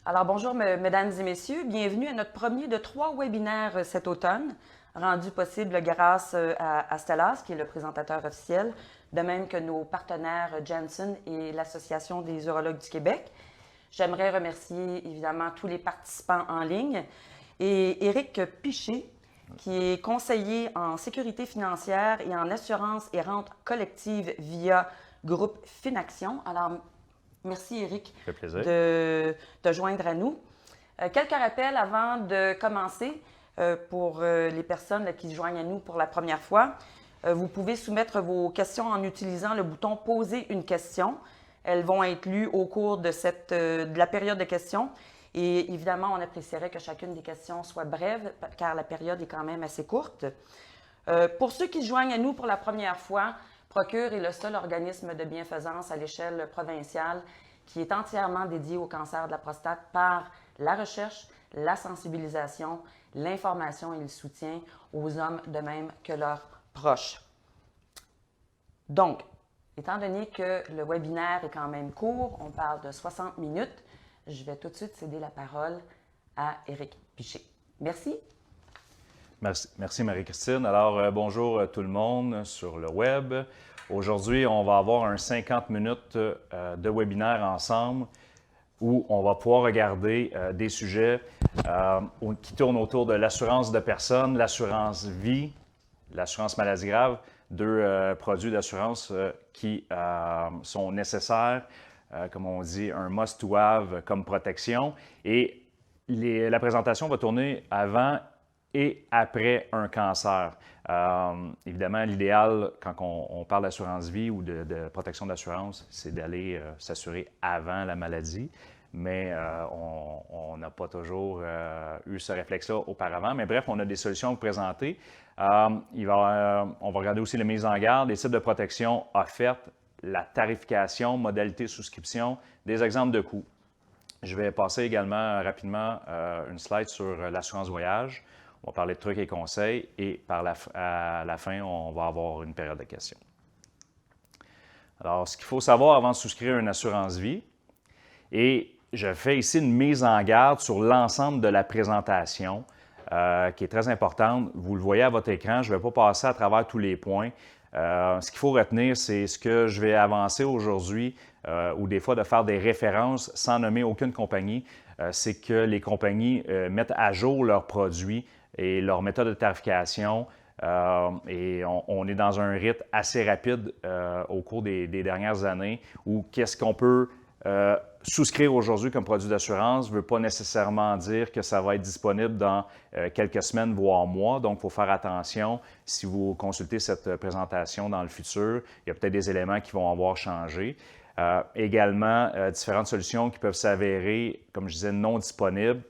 Alors bonjour mesdames et messieurs, bienvenue à notre premier de 3 webinaires cet automne, rendu possible grâce à Stellas, qui est le présentateur officiel, de même que nos partenaires Janssen et l'Association des urologues du Québec. J'aimerais remercier évidemment tous les participants en ligne et Éric Piché, qui est conseiller en sécurité financière et en assurance et rente collective via groupe Finaction. Alors, merci Éric de te joindre à nous. Quelques rappels avant de commencer pour les personnes qui se joignent à nous pour la première fois. Vous pouvez soumettre vos questions en utilisant le bouton « Poser une question ». Elles vont être lues au cours de la période de questions. Et évidemment, on apprécierait que chacune des questions soit brève, car la période est quand même assez courte. Pour ceux qui se joignent à nous pour la première fois, Procure est le seul organisme de bienfaisance à l'échelle provinciale qui est entièrement dédié au cancer de la prostate par la recherche, la sensibilisation, l'information et le soutien aux hommes de même que leurs proches. Donc, étant donné que le webinaire est quand même court, on parle de 60 minutes, je vais tout de suite céder la parole à Éric Piché. Merci. Merci Marie-Christine. Alors, bonjour tout le monde sur le web. Aujourd'hui, on va avoir un 50 minutes de webinaire ensemble où on va pouvoir regarder des sujets qui tournent autour de l'assurance de personnes, l'assurance vie, l'assurance maladie grave, deux produits d'assurance qui sont nécessaires, comme on dit, un must-to-have comme protection. Et la présentation va tourner avant et après un cancer. Évidemment, l'idéal, quand on parle d'assurance vie ou de protection d'assurance, c'est d'aller s'assurer avant la maladie. Mais on n'a pas toujours eu ce réflexe-là auparavant. Mais bref, on a des solutions à vous présenter. On va regarder aussi les mises en garde, les types de protection offertes, la tarification, modalité de souscription, des exemples de coûts. Je vais passer également rapidement une slide sur l'assurance voyage. On va parler de trucs et conseils et à la fin, on va avoir une période de questions. Alors, ce qu'il faut savoir avant de souscrire une assurance vie, et je fais ici une mise en garde sur l'ensemble de la présentation qui est très importante. Vous le voyez à votre écran, je ne vais pas passer à travers tous les points. Ce qu'il faut retenir, c'est ce que je vais avancer aujourd'hui ou des fois de faire des références sans nommer aucune compagnie, c'est que les compagnies mettent à jour leurs produits et leur méthode de tarification. Et on est dans un rythme assez rapide au cours des dernières années où qu'est-ce qu'on peut souscrire aujourd'hui comme produit d'assurance ne veut pas nécessairement dire que ça va être disponible dans quelques semaines, voire mois. Donc, il faut faire attention. Si vous consultez cette présentation dans le futur, il y a peut-être des éléments qui vont avoir changé. Également, différentes solutions qui peuvent s'avérer, comme je disais, non disponibles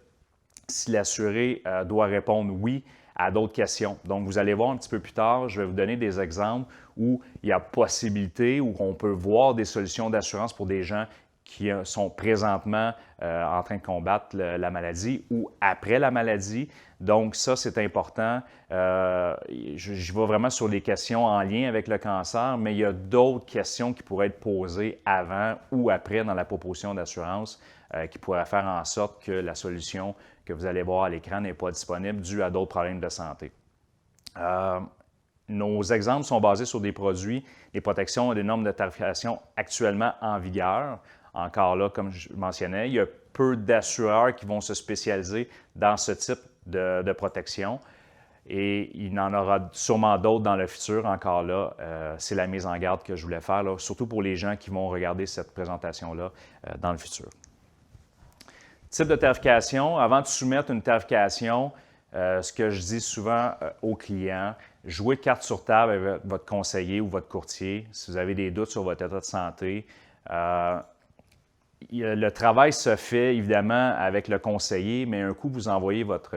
si l'assuré doit répondre oui à d'autres questions. Donc, vous allez voir un petit peu plus tard, je vais vous donner des exemples où il y a possibilité, où on peut voir des solutions d'assurance pour des gens qui sont présentement en train de combattre la maladie ou après la maladie. Donc, ça, c'est important. Je vais vraiment sur les questions en lien avec le cancer, mais il y a d'autres questions qui pourraient être posées avant ou après dans la proposition d'assurance qui pourraient faire en sorte que la solution que vous allez voir à l'écran n'est pas disponible dû à d'autres problèmes de santé. Nos exemples sont basés sur des produits, des protections et des normes de tarification actuellement en vigueur. Encore là, comme je mentionnais, il y a peu d'assureurs qui vont se spécialiser dans ce type de protection et il y en aura sûrement d'autres dans le futur. Encore là, c'est la mise en garde que je voulais faire, là, surtout pour les gens qui vont regarder cette présentation-là dans le futur. Type de tarification, avant de soumettre une tarification, ce que je dis souvent aux clients, jouez carte sur table avec votre conseiller ou votre courtier. Si vous avez des doutes sur votre état de santé, le travail se fait évidemment avec le conseiller, mais un coup vous envoyez votre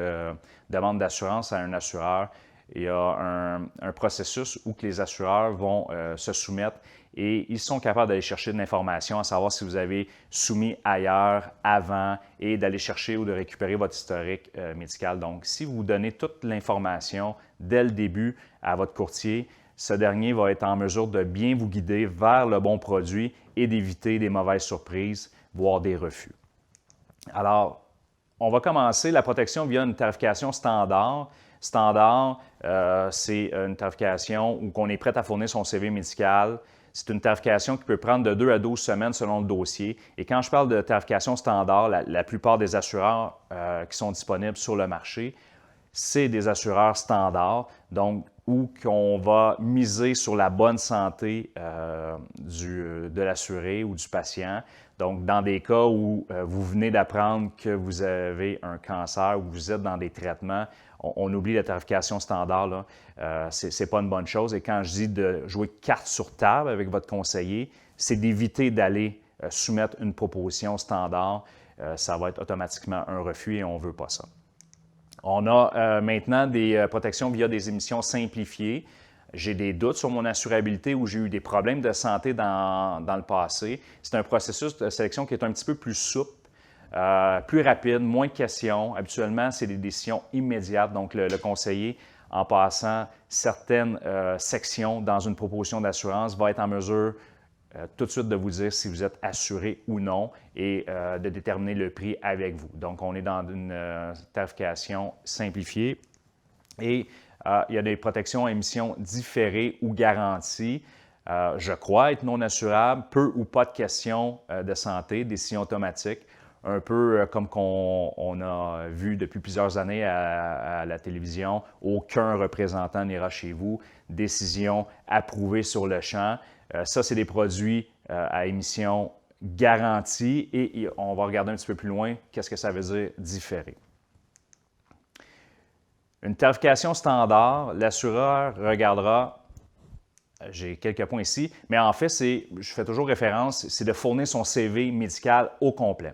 demande d'assurance à un assureur, il y a un processus où que les assureurs vont se soumettre et ils sont capables d'aller chercher de l'information, à savoir si vous avez soumis ailleurs, avant, et d'aller chercher ou de récupérer votre historique médical. Donc, si vous donnez toute l'information dès le début à votre courtier, ce dernier va être en mesure de bien vous guider vers le bon produit et d'éviter des mauvaises surprises, voire des refus. Alors, on va commencer la protection via une tarification standard. Standard, c'est une tarification où on est prêt à fournir son CV médical. C'est une tarification qui peut prendre de 2 à 12 semaines selon le dossier. Et quand je parle de tarification standard, la plupart des assureurs qui sont disponibles sur le marché, c'est des assureurs standards, donc où on va miser sur la bonne santé de l'assuré ou du patient. Donc, dans des cas où vous venez d'apprendre que vous avez un cancer ou vous êtes dans des traitements, on oublie la tarification standard, ce n'est pas une bonne chose. Et quand je dis de jouer carte sur table avec votre conseiller, c'est d'éviter d'aller soumettre une proposition standard. Ça va être automatiquement un refus et on ne veut pas ça. On a maintenant des protections via des émissions simplifiées. J'ai des doutes sur mon assurabilité ou j'ai eu des problèmes de santé dans le passé. C'est un processus de sélection qui est un petit peu plus souple, plus rapide, moins de questions. Habituellement, c'est des décisions immédiates. Donc, le conseiller, en passant certaines sections dans une proposition d'assurance, va être en mesure tout de suite de vous dire si vous êtes assuré ou non et de déterminer le prix avec vous. Donc, on est dans une tarification simplifiée et il y a des protections à émissions différées ou garanties. Je crois être non assurable, peu ou pas de questions de santé, décision automatique, un peu comme on a vu depuis plusieurs années à la télévision. Aucun représentant n'ira chez vous. Décision approuvée sur le champ. Ça, c'est des produits à émission garantie et on va regarder un petit peu plus loin qu'est-ce que ça veut dire différé. Une tarification standard, l'assureur regardera, j'ai quelques points ici, mais en fait, je fais toujours référence, c'est de fournir son CV médical au complet.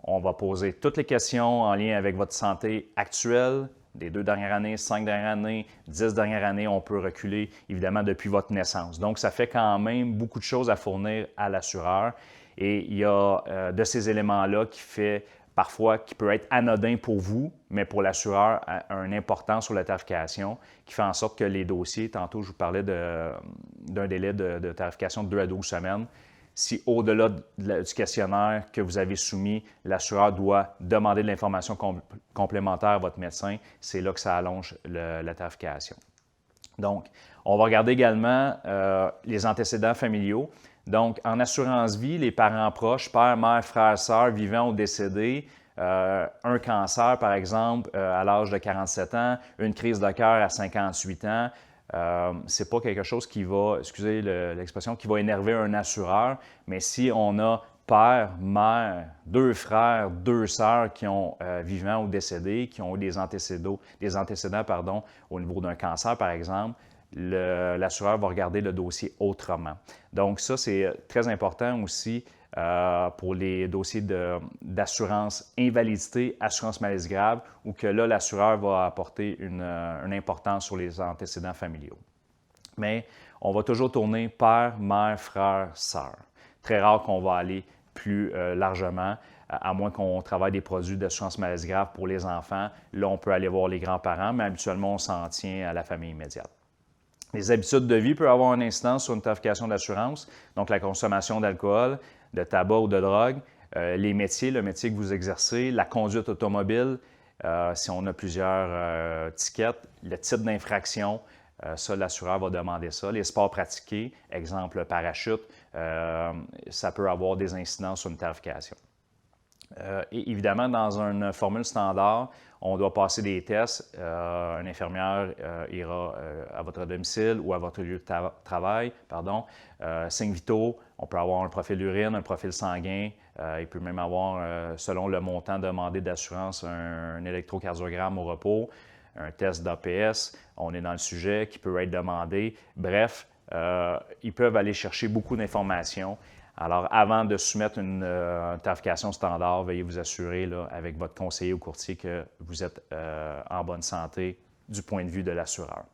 On va poser toutes les questions en lien avec votre santé actuelle, des 2 dernières années, 5 dernières années, 10 dernières années, on peut reculer évidemment depuis votre naissance. Donc, ça fait quand même beaucoup de choses à fournir à l'assureur et il y a de ces éléments-là qui fait parfois qui peut être anodin pour vous, mais pour l'assureur a un important sur la tarification qui fait en sorte que les dossiers, tantôt je vous parlais d'un délai de tarification de 2 à 12 semaines, si au-delà du questionnaire que vous avez soumis, l'assureur doit demander de l'information complémentaire à votre médecin, c'est là que ça allonge la tarification. Donc, on va regarder également les antécédents familiaux. Donc, en assurance vie, les parents proches, père, mère, frère, sœur, vivants ou décédés, un cancer, par exemple, à l'âge de 47 ans, une crise de cœur à 58 ans, ce n'est pas quelque chose qui va, excusez l'expression, qui va énerver un assureur, mais si on a père, mère, 2 frères, 2 sœurs qui ont vivants ou décédés, qui ont eu des antécédents au niveau d'un cancer, par exemple, l'assureur va regarder le dossier autrement. Donc ça, c'est très important aussi pour les dossiers d'assurance invalidité, assurance maladie grave, où que là, l'assureur va apporter une importance sur les antécédents familiaux. Mais on va toujours tourner père, mère, frère, sœur. Très rare qu'on va aller plus largement, à moins qu'on travaille des produits d'assurance maladie grave pour les enfants. Là, on peut aller voir les grands-parents, mais habituellement, on s'en tient à la famille immédiate. Les habitudes de vie peuvent avoir une incidence sur une tarification d'assurance, donc la consommation d'alcool, de tabac ou de drogue, les métiers, le métier que vous exercez, la conduite automobile, si on a plusieurs tickets, le type d'infraction, ça, l'assureur va demander ça. Les sports pratiqués, exemple parachute, ça peut avoir des incidences sur une tarification. Et évidemment, dans une formule standard, on doit passer des tests. Une infirmière ira à votre domicile ou à votre lieu de travail. Signes vitaux, on peut avoir un profil d'urine, un profil sanguin. Il peut même avoir, selon le montant demandé d'assurance, un électrocardiogramme au repos, un test d'APS. On est dans le sujet qui peut être demandé. Bref, ils peuvent aller chercher beaucoup d'informations. Alors, avant de soumettre une tarification standard, veuillez vous assurer là, avec votre conseiller ou courtier que vous êtes en bonne santé du point de vue de l'assureur.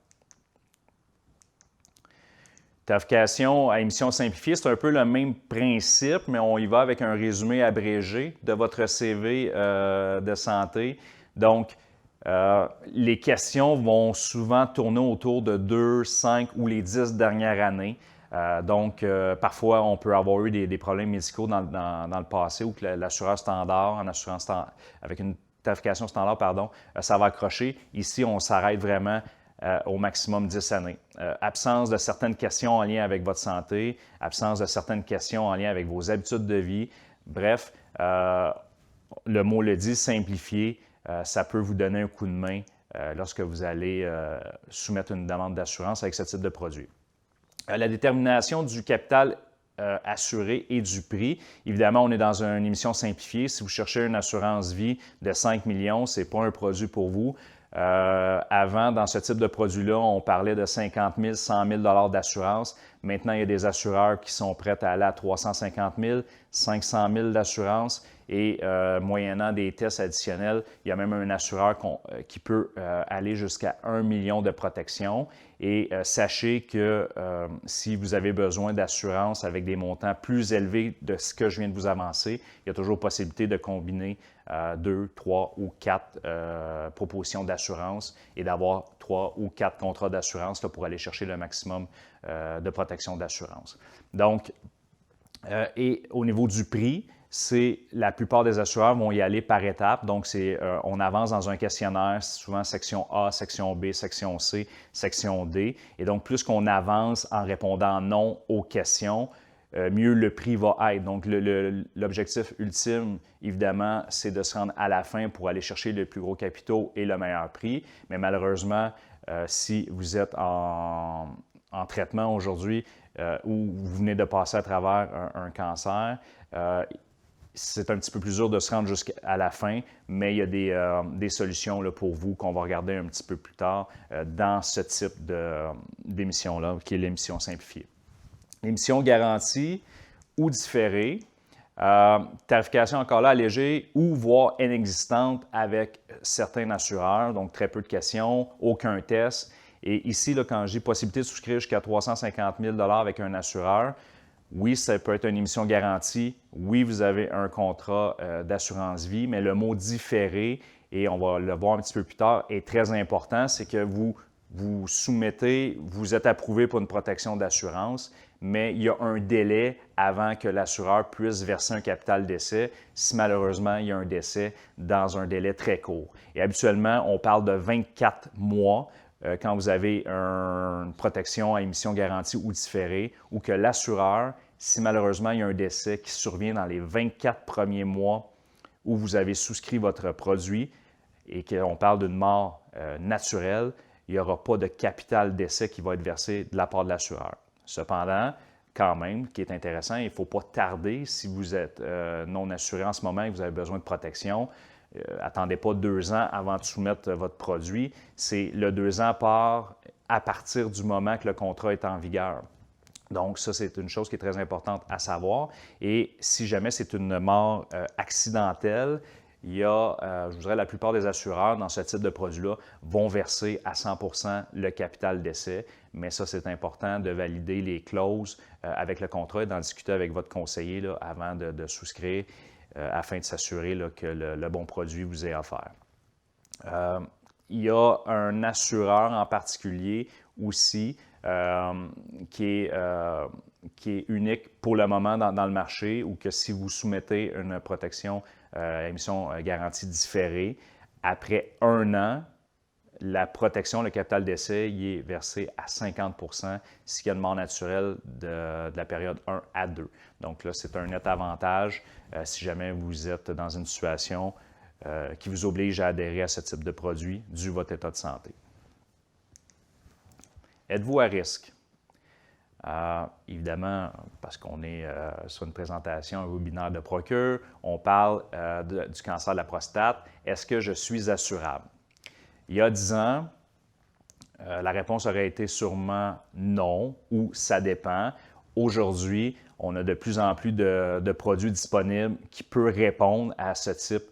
Tarification à émission simplifiée, c'est un peu le même principe, mais on y va avec un résumé abrégé de votre CV de santé. Donc, les questions vont souvent tourner autour de 2, 5 ou les 10 dernières années. Parfois, on peut avoir eu des problèmes médicaux dans le passé où l'assureur standard, avec une tarification standard, ça va accrocher. Ici, on s'arrête vraiment au maximum 10 années. Absence de certaines questions en lien avec votre santé, absence de certaines questions en lien avec vos habitudes de vie. Bref, le mot le dit, simplifier, ça peut vous donner un coup de main lorsque vous allez soumettre une demande d'assurance avec ce type de produit. La détermination du capital assuré et du prix. Évidemment, on est dans une émission simplifiée. Si vous cherchez une assurance vie de 5 millions, ce n'est pas un produit pour vous. Avant, dans ce type de produit-là, on parlait de 50 000, 100 000 d'assurance. Maintenant, il y a des assureurs qui sont prêts à aller à 350 000, 500 000 d'assurance et moyennant des tests additionnels, il y a même un assureur qui peut aller jusqu'à 1 million de protection. Et sachez que si vous avez besoin d'assurance avec des montants plus élevés de ce que je viens de vous avancer, il y a toujours possibilité de combiner 2, 3 ou 4 propositions d'assurance et d'avoir 3 ou 4 contrats d'assurance pour aller chercher le maximum de protection d'assurance. Donc, et au niveau du prix, la plupart des assureurs vont y aller par étapes. Donc, on avance dans un questionnaire, souvent section A, section B, section C, section D. Et donc, plus qu'on avance en répondant non aux questions, mieux le prix va être. Donc, l'objectif ultime, évidemment, c'est de se rendre à la fin pour aller chercher le plus gros capitaux et le meilleur prix. Mais malheureusement, si vous êtes en traitement aujourd'hui ou vous venez de passer à travers un cancer, c'est un petit peu plus dur de se rendre jusqu'à la fin, mais il y a des solutions là, pour vous qu'on va regarder un petit peu plus tard dans ce type d'émission-là, qui est l'émission simplifiée. L'émission garantie ou différée, tarification encore là allégée ou voire inexistante avec certains assureurs, donc très peu de questions, aucun test. Et ici, là, quand j'ai possibilité de souscrire jusqu'à 350 000 avec un assureur, oui, ça peut être une émission garantie. Oui, vous avez un contrat d'assurance vie, mais le mot différé, et on va le voir un petit peu plus tard, est très important. C'est que vous soumettez, vous êtes approuvé pour une protection d'assurance, mais il y a un délai avant que l'assureur puisse verser un capital d'essai si malheureusement il y a un décès dans un délai très court. Et habituellement, on parle de 24 mois quand vous avez une protection à émission garantie ou différée, ou que l'assureur, si malheureusement il y a un décès qui survient dans les 24 premiers mois où vous avez souscrit votre produit et qu'on parle d'une mort naturelle, il n'y aura pas de capital d'essai qui va être versé de la part de l'assureur. Cependant, quand même, ce qui est intéressant, il ne faut pas tarder si vous êtes non assuré en ce moment et que vous avez besoin de protection. Attendez pas 2 ans avant de soumettre votre produit. C'est le 2 ans part à partir du moment que le contrat est en vigueur. Donc, ça, c'est une chose qui est très importante à savoir. Et si jamais c'est une mort accidentelle, il y a, je vous dirais, la plupart des assureurs dans ce type de produit-là vont verser à 100 % le capital d'essai. Mais ça, c'est important de valider les clauses avec le contrat et d'en discuter avec votre conseiller là, avant de souscrire afin de s'assurer là, que le bon produit vous est offert. Il y a un assureur en particulier aussi qui est unique pour le moment dans le marché ou que si vous soumettez une protection émission garantie différée, après 1 an, la protection, le capital d'essai, il est versé à 50 % s'il y a une mort naturelle de la période 1 à 2. Donc là, c'est un net avantage si jamais vous êtes dans une situation qui vous oblige à adhérer à ce type de produit dû à votre état de santé. Êtes-vous à risque? Évidemment, parce qu'on est sur une présentation, un webinaire de Procure, on parle du cancer de la prostate. Est-ce que je suis assurable? Il y a 10 ans, la réponse aurait été sûrement non ou ça dépend. Aujourd'hui, on a de plus en plus de produits disponibles qui peuvent répondre à ce type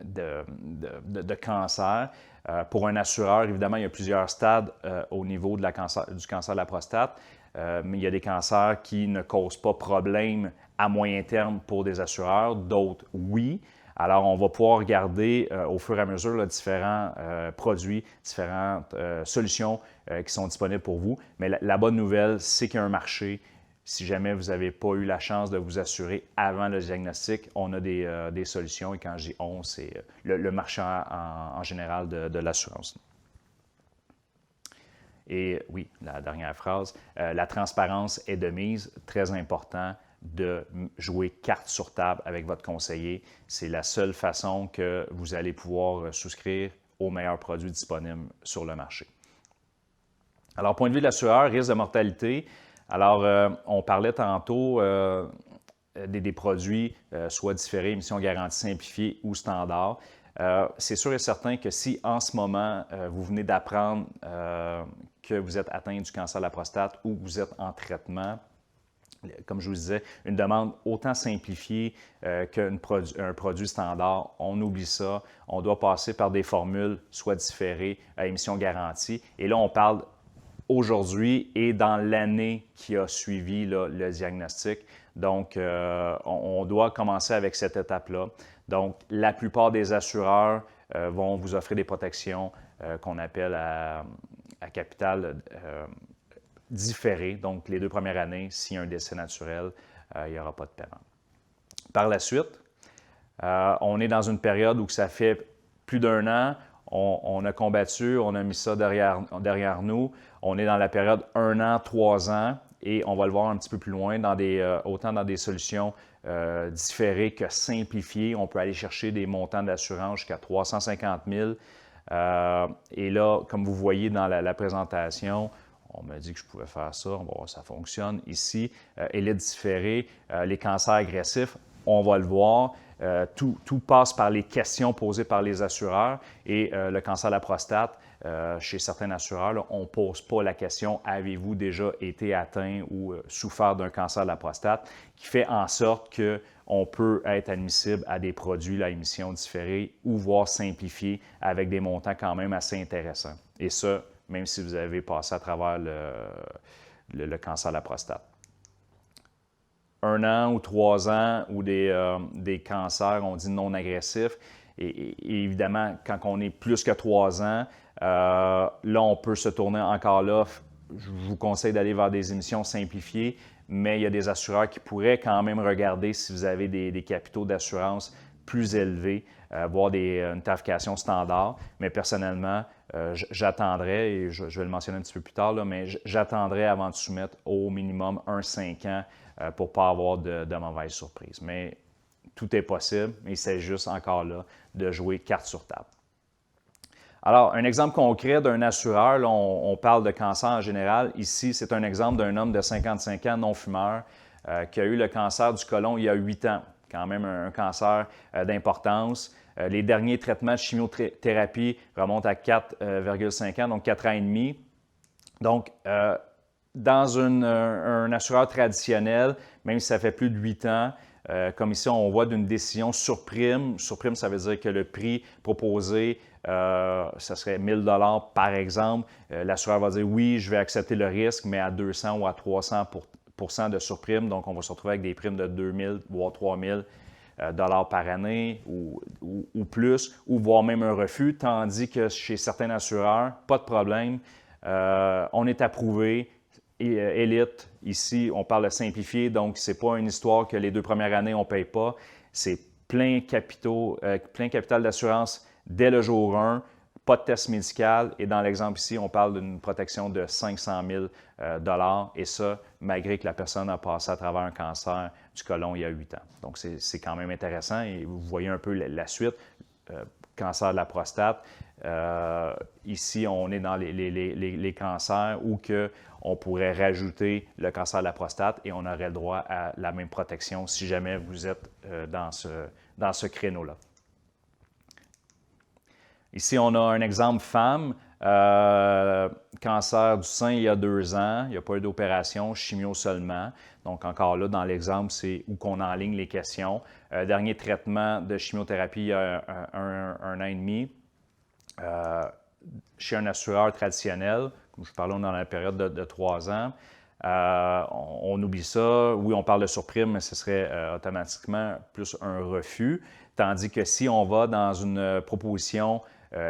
de cancer. Pour un assureur, évidemment, il y a plusieurs stades au niveau du cancer de la prostate, mais il y a des cancers qui ne causent pas problème à moyen terme pour des assureurs, d'autres oui. Alors, on va pouvoir regarder au fur et à mesure là, différents produits, différentes solutions qui sont disponibles pour vous. Mais la bonne nouvelle, c'est qu'il y a un marché. Si jamais vous n'avez pas eu la chance de vous assurer avant le diagnostic, on a des solutions. Et quand je dis on, c'est le marché en général de l'assurance. Et oui, la dernière phrase, la transparence est de mise, très important de jouer carte sur table avec votre conseiller. C'est la seule façon que vous allez pouvoir souscrire aux meilleurs produits disponibles sur le marché. Alors, point de vue de l'assureur, risque de mortalité. Alors, on parlait tantôt des produits soit différés, émission garantie simplifiée ou standard. C'est sûr et certain que si en ce moment, vous venez d'apprendre que vous êtes atteint du cancer de la prostate ou que vous êtes en traitement, comme je vous disais, une demande autant simplifiée qu'un produit standard, on oublie ça. On doit passer par des formules soit différées à émission garantie. Et là, on parle aujourd'hui et dans l'année qui a suivi là, le diagnostic. Donc, on doit commencer avec cette étape-là. Donc, la plupart des assureurs vont vous offrir des protections qu'on appelle à capital différé. Donc, les 2 premières années, s'il y a un décès naturel, il n'y aura pas de paiement. Par la suite, on est dans une période où ça fait plus d'1 an, on a combattu, on a mis ça derrière nous. On est dans la période 1 an, 3 ans, et on va le voir un petit peu plus loin, autant dans des solutions différées que simplifiées. On peut aller chercher des montants d'assurance jusqu'à 350 000. Et là, comme vous voyez dans la présentation, on m'a dit que je pouvais faire ça. On va voir si ça fonctionne. Ici, élite différée, les cancers agressifs, on va le voir. Tout passe par les questions posées par les assureurs et le cancer de la prostate, chez certains assureurs, là, on ne pose pas la question « Avez-vous déjà été atteint ou souffert d'un cancer de la prostate ?» qui fait en sorte qu'on peut être admissible à des produits à émission différée ou voire simplifiés avec des montants quand même assez intéressants. Et ça, même si vous avez passé à travers le cancer de la prostate. 1 an ou 3 ans ou des cancers, on dit non agressifs. Et évidemment, quand on est plus que 3 ans, là, on peut se tourner encore là. Je vous conseille d'aller vers des émissions simplifiées, mais il y a des assureurs qui pourraient quand même regarder si vous avez des capitaux d'assurance plus élevés, voire une tarification standard. Mais personnellement, j'attendrai, et je vais le mentionner un petit peu plus tard, là, mais j'attendrai avant de soumettre au minimum 5 ans pour ne pas avoir de mauvaises surprises. Mais tout est possible, mais il s'agit juste encore là de jouer carte sur table. Alors, un exemple concret d'un assureur, là, on parle de cancer en général. Ici, c'est un exemple d'un homme de 55 ans, non-fumeur, qui a eu le cancer du côlon il y a 8 ans. Quand même un cancer d'importance. Les derniers traitements de chimiothérapie remontent à 4,5 ans, donc 4 ans et demi. Donc, dans un assureur traditionnel, même si ça fait plus de 8 ans, comme ici, on voit d'une décision sur prime. Sur prime, ça veut dire que le prix proposé, ça serait 1 000 $ par exemple. L'assureur va dire oui, je vais accepter le risque, mais à 200 ou à 300 % de surprime. Donc, on va se retrouver avec des primes de 2 000 voire 3 000 $ par année ou plus, ou voire même un refus. Tandis que chez certains assureurs, pas de problème. On est approuvé. Élite, ici, on parle de simplifié, donc ce n'est pas une histoire que les 2 premières années, on ne paye pas. C'est plein capital d'assurance dès le jour 1, pas de test médical. Et dans l'exemple ici, on parle d'une protection de 500 000 $, et ça, malgré que la personne a passé à travers un cancer du côlon il y a 8 ans. Donc, c'est quand même intéressant et vous voyez un peu la suite. Cancer de la prostate. Ici, on est dans les cancers où on pourrait rajouter le cancer de la prostate et on aurait le droit à la même protection si jamais vous êtes dans ce créneau-là. Ici, on a un exemple femme, cancer du sein il y a 2 ans, il n'y a pas eu d'opération, chimio seulement. Donc, encore là, dans l'exemple, c'est où qu'on enligne les questions. Dernier traitement de chimiothérapie il y a un an et demi. Chez un assureur traditionnel, comme je parlais dans la période de 3 ans. on oublie ça. Oui, on parle de surprime, mais ce serait automatiquement plus un refus. Tandis que si on va dans une proposition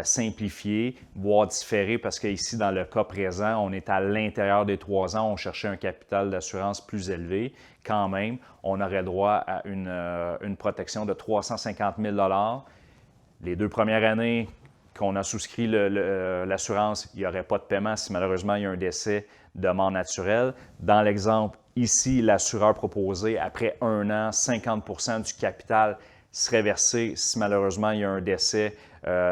simplifiée, voire différée, parce qu'ici, dans le cas présent, on est à l'intérieur des 3 ans, on cherchait un capital d'assurance plus élevé, quand même, on aurait droit à une protection de 350 000 $. Les 2 premières années qu'on a souscrit l'assurance, il n'y aurait pas de paiement si malheureusement il y a un décès de mort naturelle. Dans l'exemple ici, l'assureur proposé, après 1 an, 50 % du capital serait versé si malheureusement il y a un décès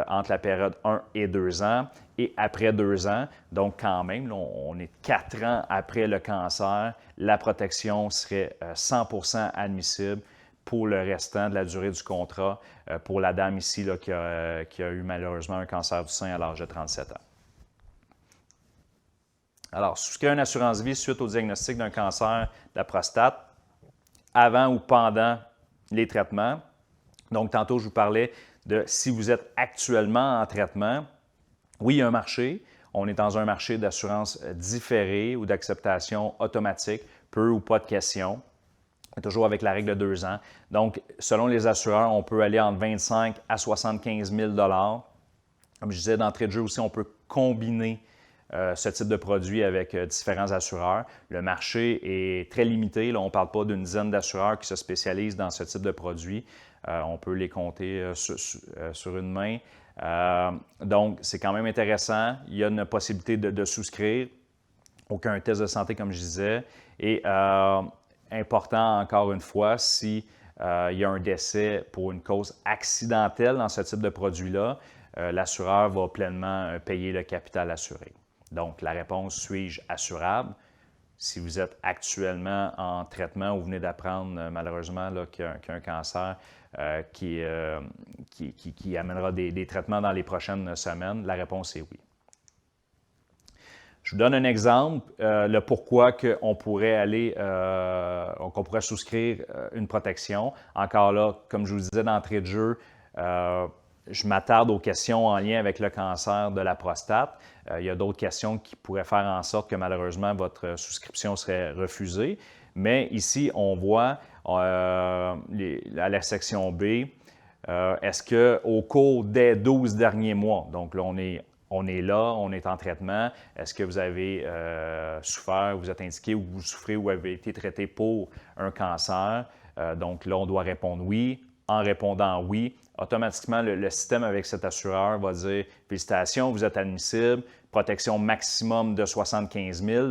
entre la période 1 et 2 ans. Et après 2 ans, donc quand même, là, on est 4 ans après le cancer, la protection serait 100 % admissible pour le restant de la durée du contrat pour la dame ici là, qui a eu malheureusement un cancer du sein à l'âge de 37 ans. Alors, souscrire une assurance vie suite au diagnostic d'un cancer de la prostate avant ou pendant les traitements. Donc, tantôt, je vous parlais de si vous êtes actuellement en traitement. Oui, il y a un marché. On est dans un marché d'assurance différée ou d'acceptation automatique, peu ou pas de questions. Toujours avec la règle de 2 ans. Donc, selon les assureurs, on peut aller entre 25 000 à 75 000 $. Comme je disais d'entrée de jeu aussi, on peut combiner ce type de produit avec différents assureurs. Le marché est très limité. Là, on ne parle pas d'une dizaine d'assureurs qui se spécialisent dans ce type de produit. On peut les compter sur une main. Donc, c'est quand même intéressant. Il y a une possibilité de souscrire. Aucun test de santé, comme je disais. Et important, encore une fois, si il y a un décès pour une cause accidentelle dans ce type de produit-là, l'assureur va pleinement payer le capital assuré. Donc, la réponse, suis-je assurable? Si vous êtes actuellement en traitement ou vous venez d'apprendre malheureusement qu'il y a un cancer qui amènera des traitements dans les prochaines semaines, la réponse est oui. Je vous donne un exemple, le pourquoi qu'on pourrait qu'on pourrait souscrire une protection. Encore là, comme je vous disais d'entrée de jeu, je m'attarde aux questions en lien avec le cancer de la prostate. Il y a d'autres questions qui pourraient faire en sorte que malheureusement votre souscription serait refusée. Mais ici, on voit à la section B, est-ce qu'au cours des 12 derniers mois, donc là on est en traitement, est-ce que vous avez souffert, vous êtes indiqué ou vous souffrez ou avez été traité pour un cancer? Donc là, on doit répondre oui. En répondant oui, automatiquement, le système avec cet assureur va dire « Félicitations, vous êtes admissible, protection maximum de 75 000 »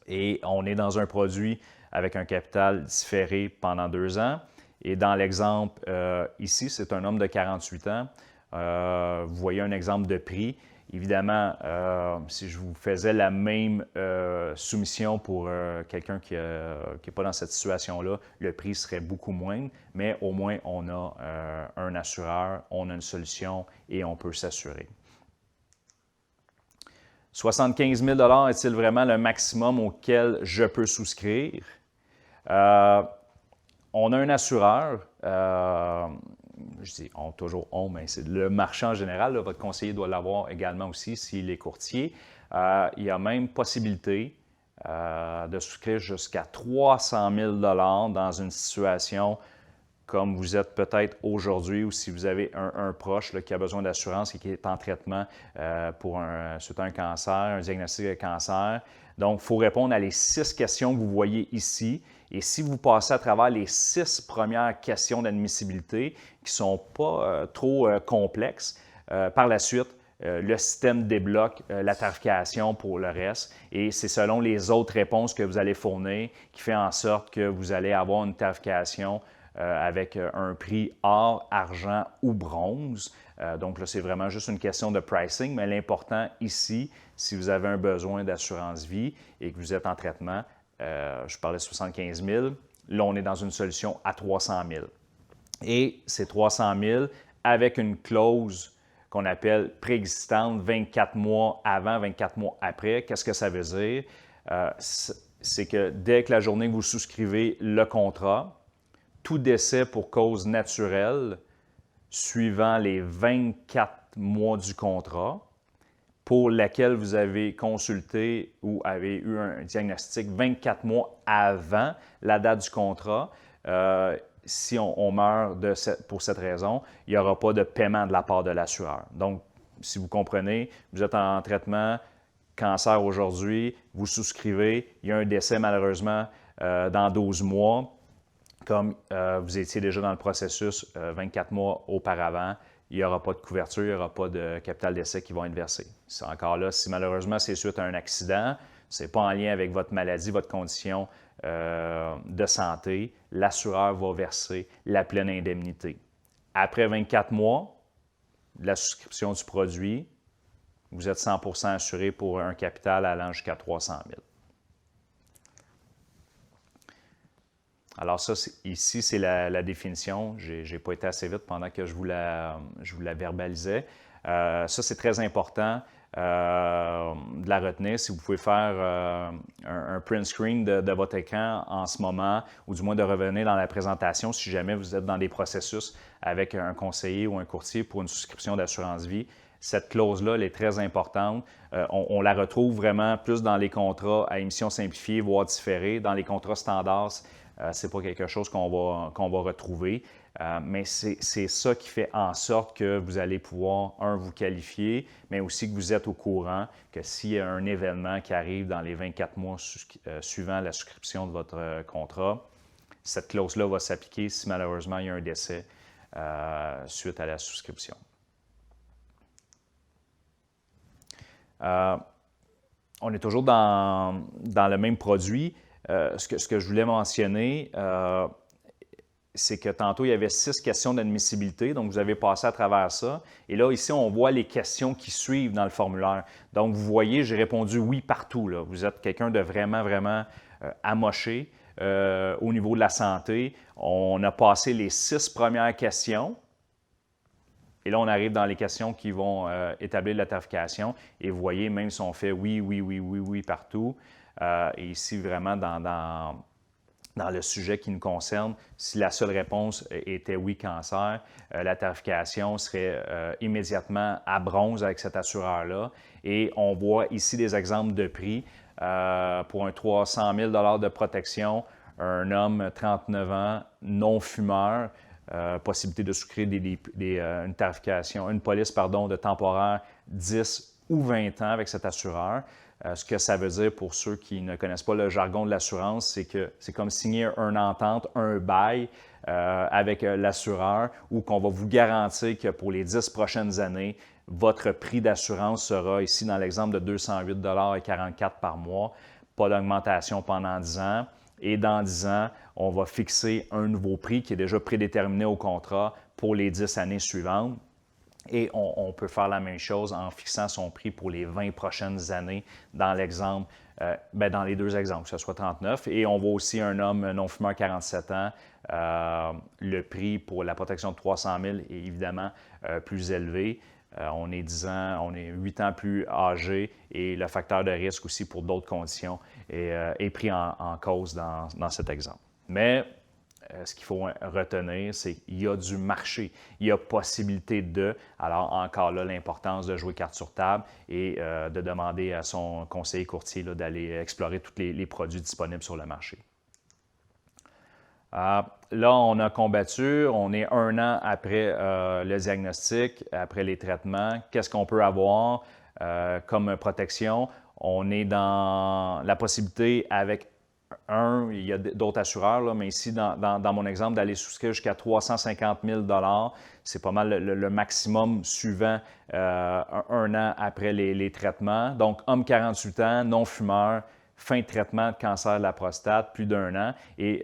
et on est dans un produit avec un capital différé pendant 2 ans. Et dans l'exemple ici, c'est un homme de 48 ans. Vous voyez un exemple de prix. Évidemment, si je vous faisais la même soumission pour quelqu'un qui n'est pas dans cette situation-là, le prix serait beaucoup moindre, mais au moins on a un assureur, on a une solution et on peut s'assurer. 75 000 $ est-il vraiment le maximum auquel je peux souscrire? On a un assureur, je dis toujours on, mais c'est le marché en général, là, votre conseiller doit l'avoir également aussi s'il est courtier. Il y a même possibilité de souscrire jusqu'à 300 000 $ dans une situation comme vous êtes peut-être aujourd'hui ou si vous avez un proche là, qui a besoin d'assurance et qui est en traitement suite à un cancer, un diagnostic de cancer. Donc, il faut répondre à les 6 questions que vous voyez ici. Et si vous passez à travers les 6 premières questions d'admissibilité qui ne sont pas trop complexes, par la suite, le système débloque la tarification pour le reste et c'est selon les autres réponses que vous allez fournir qui fait en sorte que vous allez avoir une tarification avec un prix or, argent ou bronze. Donc là, c'est vraiment juste une question de pricing, mais l'important ici, si vous avez un besoin d'assurance vie et que vous êtes en traitement, je parlais de 75 000, là, on est dans une solution à 300 000. Et ces 300 000 avec une clause qu'on appelle préexistante, 24 mois avant, 24 mois après. Qu'est-ce que ça veut dire? C'est que dès que la journée que vous souscrivez le contrat, tout décès pour cause naturelle suivant les 24 mois du contrat pour laquelle vous avez consulté ou avez eu un diagnostic 24 mois avant la date du contrat, si on meurt pour cette raison, il n'y aura pas de paiement de la part de l'assureur. Donc, si vous comprenez, vous êtes en traitement cancer aujourd'hui, vous souscrivez, il y a un décès malheureusement dans 12 mois, comme vous étiez déjà dans le processus 24 mois auparavant, il n'y aura pas de couverture, il n'y aura pas de capital d'essai qui va être versé. C'est encore là, si malheureusement c'est suite à un accident, ce n'est pas en lien avec votre maladie, votre condition de santé, l'assureur va verser la pleine indemnité. Après 24 mois de la souscription du produit, vous êtes 100% assuré pour un capital allant jusqu'à 300 000. Alors ça, ici, c'est la définition. Je n'ai pas été assez vite pendant que je vous la verbalisais. Ça, c'est très important de la retenir. Si vous pouvez faire un print screen de votre écran en ce moment, ou du moins de revenir dans la présentation si jamais vous êtes dans des processus avec un conseiller ou un courtier pour une souscription d'assurance vie. Cette clause-là, elle est très importante. On la retrouve vraiment plus dans les contrats à émission simplifiée, voire différée. Dans les contrats standards, ce n'est pas quelque chose qu'on va retrouver, mais c'est ça qui fait en sorte que vous allez pouvoir, vous qualifier, mais aussi que vous êtes au courant que s'il y a un événement qui arrive dans les 24 mois suivant la souscription de votre contrat, cette clause-là va s'appliquer si malheureusement il y a un décès suite à la souscription. On est toujours dans le même produit. Ce que je voulais mentionner, c'est que tantôt, il y avait 6 questions d'admissibilité, donc vous avez passé à travers ça. Et là, ici, on voit les questions qui suivent dans le formulaire. Donc, vous voyez, j'ai répondu oui partout, là. Vous êtes quelqu'un de vraiment, vraiment amoché au niveau de la santé. On a passé les 6 premières questions. Et là, on arrive dans les questions qui vont établir la tarification. Et vous voyez, même si on fait oui, oui, oui, oui, oui partout, et ici, vraiment, dans le sujet qui nous concerne, si la seule réponse était oui, cancer, la tarification serait immédiatement à bronze avec cet assureur-là. Et on voit ici des exemples de prix pour un 300 000 de protection, un homme 39 ans, non-fumeur, possibilité de souscrire une tarification, une police de temporaire 10 ou 20 ans avec cet assureur. Ce que ça veut dire pour ceux qui ne connaissent pas le jargon de l'assurance, c'est que c'est comme signer une entente, un bail avec l'assureur où qu'on va vous garantir que pour les 10 prochaines années, votre prix d'assurance sera ici dans l'exemple de 208,44 $ par mois, pas d'augmentation pendant 10 ans. Et dans 10 ans, on va fixer un nouveau prix qui est déjà prédéterminé au contrat pour les 10 années suivantes. Et on peut faire la même chose en fixant son prix pour les 20 prochaines années dans l'exemple, dans les 2 exemples, que ce soit 39. Et on voit aussi un homme non-fumeur 47 ans. Le prix pour la protection de 300 000 est évidemment plus élevé. On est 8 ans plus âgé et le facteur de risque aussi pour d'autres conditions est pris en cause dans cet exemple. Mais ce qu'il faut retenir, c'est qu'il y a du marché, il y a possibilité de. Alors, encore là, l'importance de jouer carte sur table et de demander à son conseiller courtier d'aller explorer tous les produits disponibles sur le marché. Là, on a combattu, on est 1 an après le diagnostic, après les traitements. Qu'est-ce qu'on peut avoir comme protection? On est dans la possibilité avec il y a d'autres assureurs, là, mais ici, dans mon exemple, d'aller souscrire jusqu'à 350 000 $. C'est pas mal le maximum suivant 1 an après les traitements. Donc, homme 48 ans, non-fumeur, fin de traitement de cancer de la prostate, plus d'1 an. Et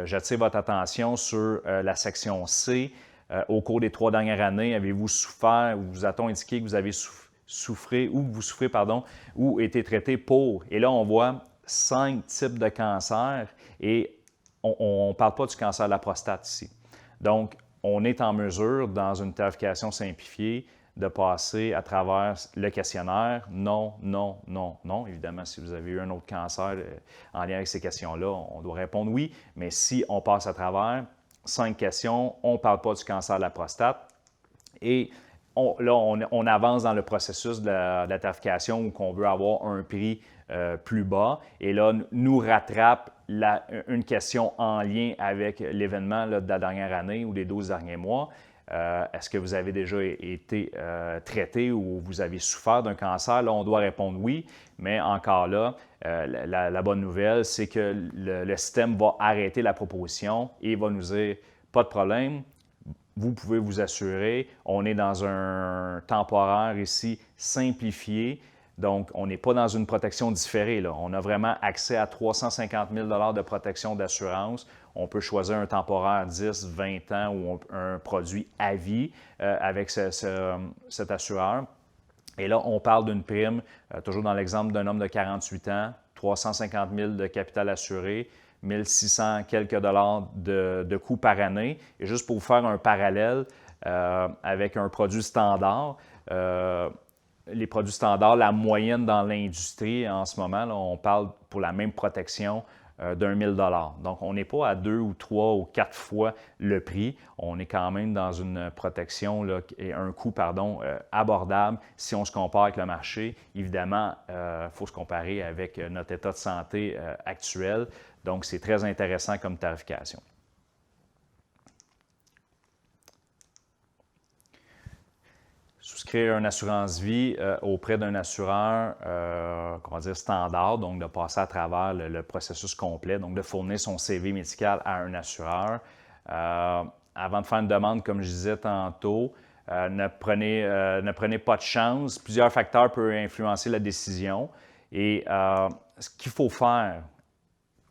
j'attire votre attention sur la section C. Au cours des 3 dernières années, avez-vous souffert ou vous a-t-on indiqué que vous avez souffert ou été traité pour? Et là, on voit 5 types de cancers et on ne parle pas du cancer de la prostate ici. Donc, on est en mesure, dans une tarification simplifiée, de passer à travers le questionnaire. Non, non, non, non. Évidemment, si vous avez eu un autre cancer en lien avec ces questions-là, on doit répondre oui. Mais si on passe à travers 5 questions, on ne parle pas du cancer de la prostate et on avance dans le processus de la tarification où on veut avoir un prix plus bas. Et là, nous rattrape une question en lien avec l'événement de la dernière année ou des 12 derniers mois. Est-ce que vous avez déjà été traité ou vous avez souffert d'un cancer? Là, on doit répondre oui, mais encore là, la bonne nouvelle, c'est que le système va arrêter la proposition et va nous dire « pas de problème ». Vous pouvez vous assurer, on est dans un temporaire ici simplifié, donc on n'est pas dans une protection différée, là. On a vraiment accès à 350 000 $ de protection d'assurance. On peut choisir un temporaire 10, 20 ans ou un produit à vie avec cet assureur. Et là, on parle d'une prime, toujours dans l'exemple d'un homme de 48 ans, 350 000 de capital assuré, 1600 quelques dollars de coûts par année. Et juste pour vous faire un parallèle avec un produit standard, les produits standards, la moyenne dans l'industrie en ce moment, là, on parle pour la même protection d'1 000 $. Donc, on n'est pas à 2 ou 3 ou 4 fois le prix. On est quand même dans une protection là, et un coût abordable si on se compare avec le marché. Évidemment, il faut se comparer avec notre état de santé actuel. Donc, c'est très intéressant comme tarification. Souscrire une assurance vie auprès d'un assureur, comment dire, standard, donc de passer à travers le processus complet, donc de fournir son CV médical à un assureur. Avant de faire une demande, comme je disais tantôt, ne prenez pas de chance. Plusieurs facteurs peuvent influencer la décision. Et ce qu'il faut faire,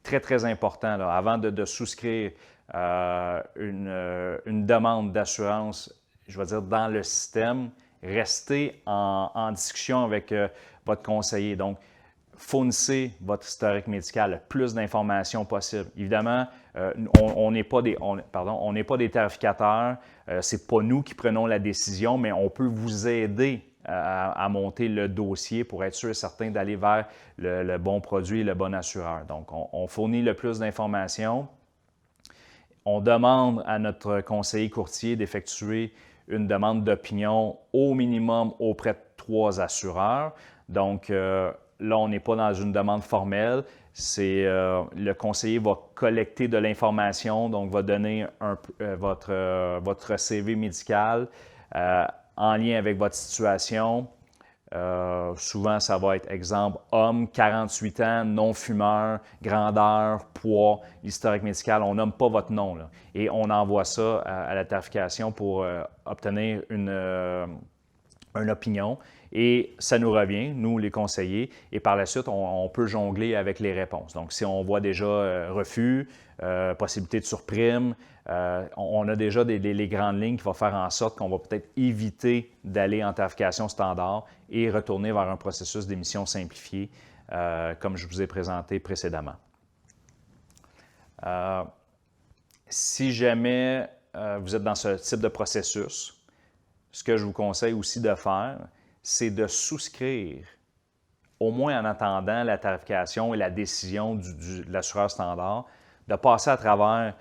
très, très important, là, avant de souscrire une demande d'assurance, je vais dire, dans le système, restez en discussion avec votre conseiller. Donc, fournissez votre historique médical le plus d'informations possible. Évidemment, on n'est pas des tarificateurs, ce n'est pas nous qui prenons la décision, mais on peut vous aider à monter le dossier pour être sûr et certain d'aller vers le bon produit et le bon assureur. Donc, on fournit le plus d'informations. On demande à notre conseiller courtier d'effectuer une demande d'opinion au minimum auprès de 3 assureurs. Donc, là, on n'est pas dans une demande formelle. Le conseiller va collecter de l'information, donc va donner votre CV médical en lien avec votre situation. Souvent, ça va être, exemple, homme, 48 ans, non-fumeur, grandeur, poids, historique médical. On nomme pas votre nom, là. Et on envoie ça à la tarification pour obtenir une opinion. Et ça nous revient, nous, les conseillers, et par la suite, on peut jongler avec les réponses. Donc, si on voit déjà refus, possibilité de surprime, on a déjà les grandes lignes qui vont faire en sorte qu'on va peut-être éviter d'aller en tarification standard et retourner vers un processus d'émission simplifié, comme je vous ai présenté précédemment. Si jamais vous êtes dans ce type de processus, ce que je vous conseille aussi de faire, c'est de souscrire, au moins en attendant la tarification et la décision de l'assureur standard, de passer à travers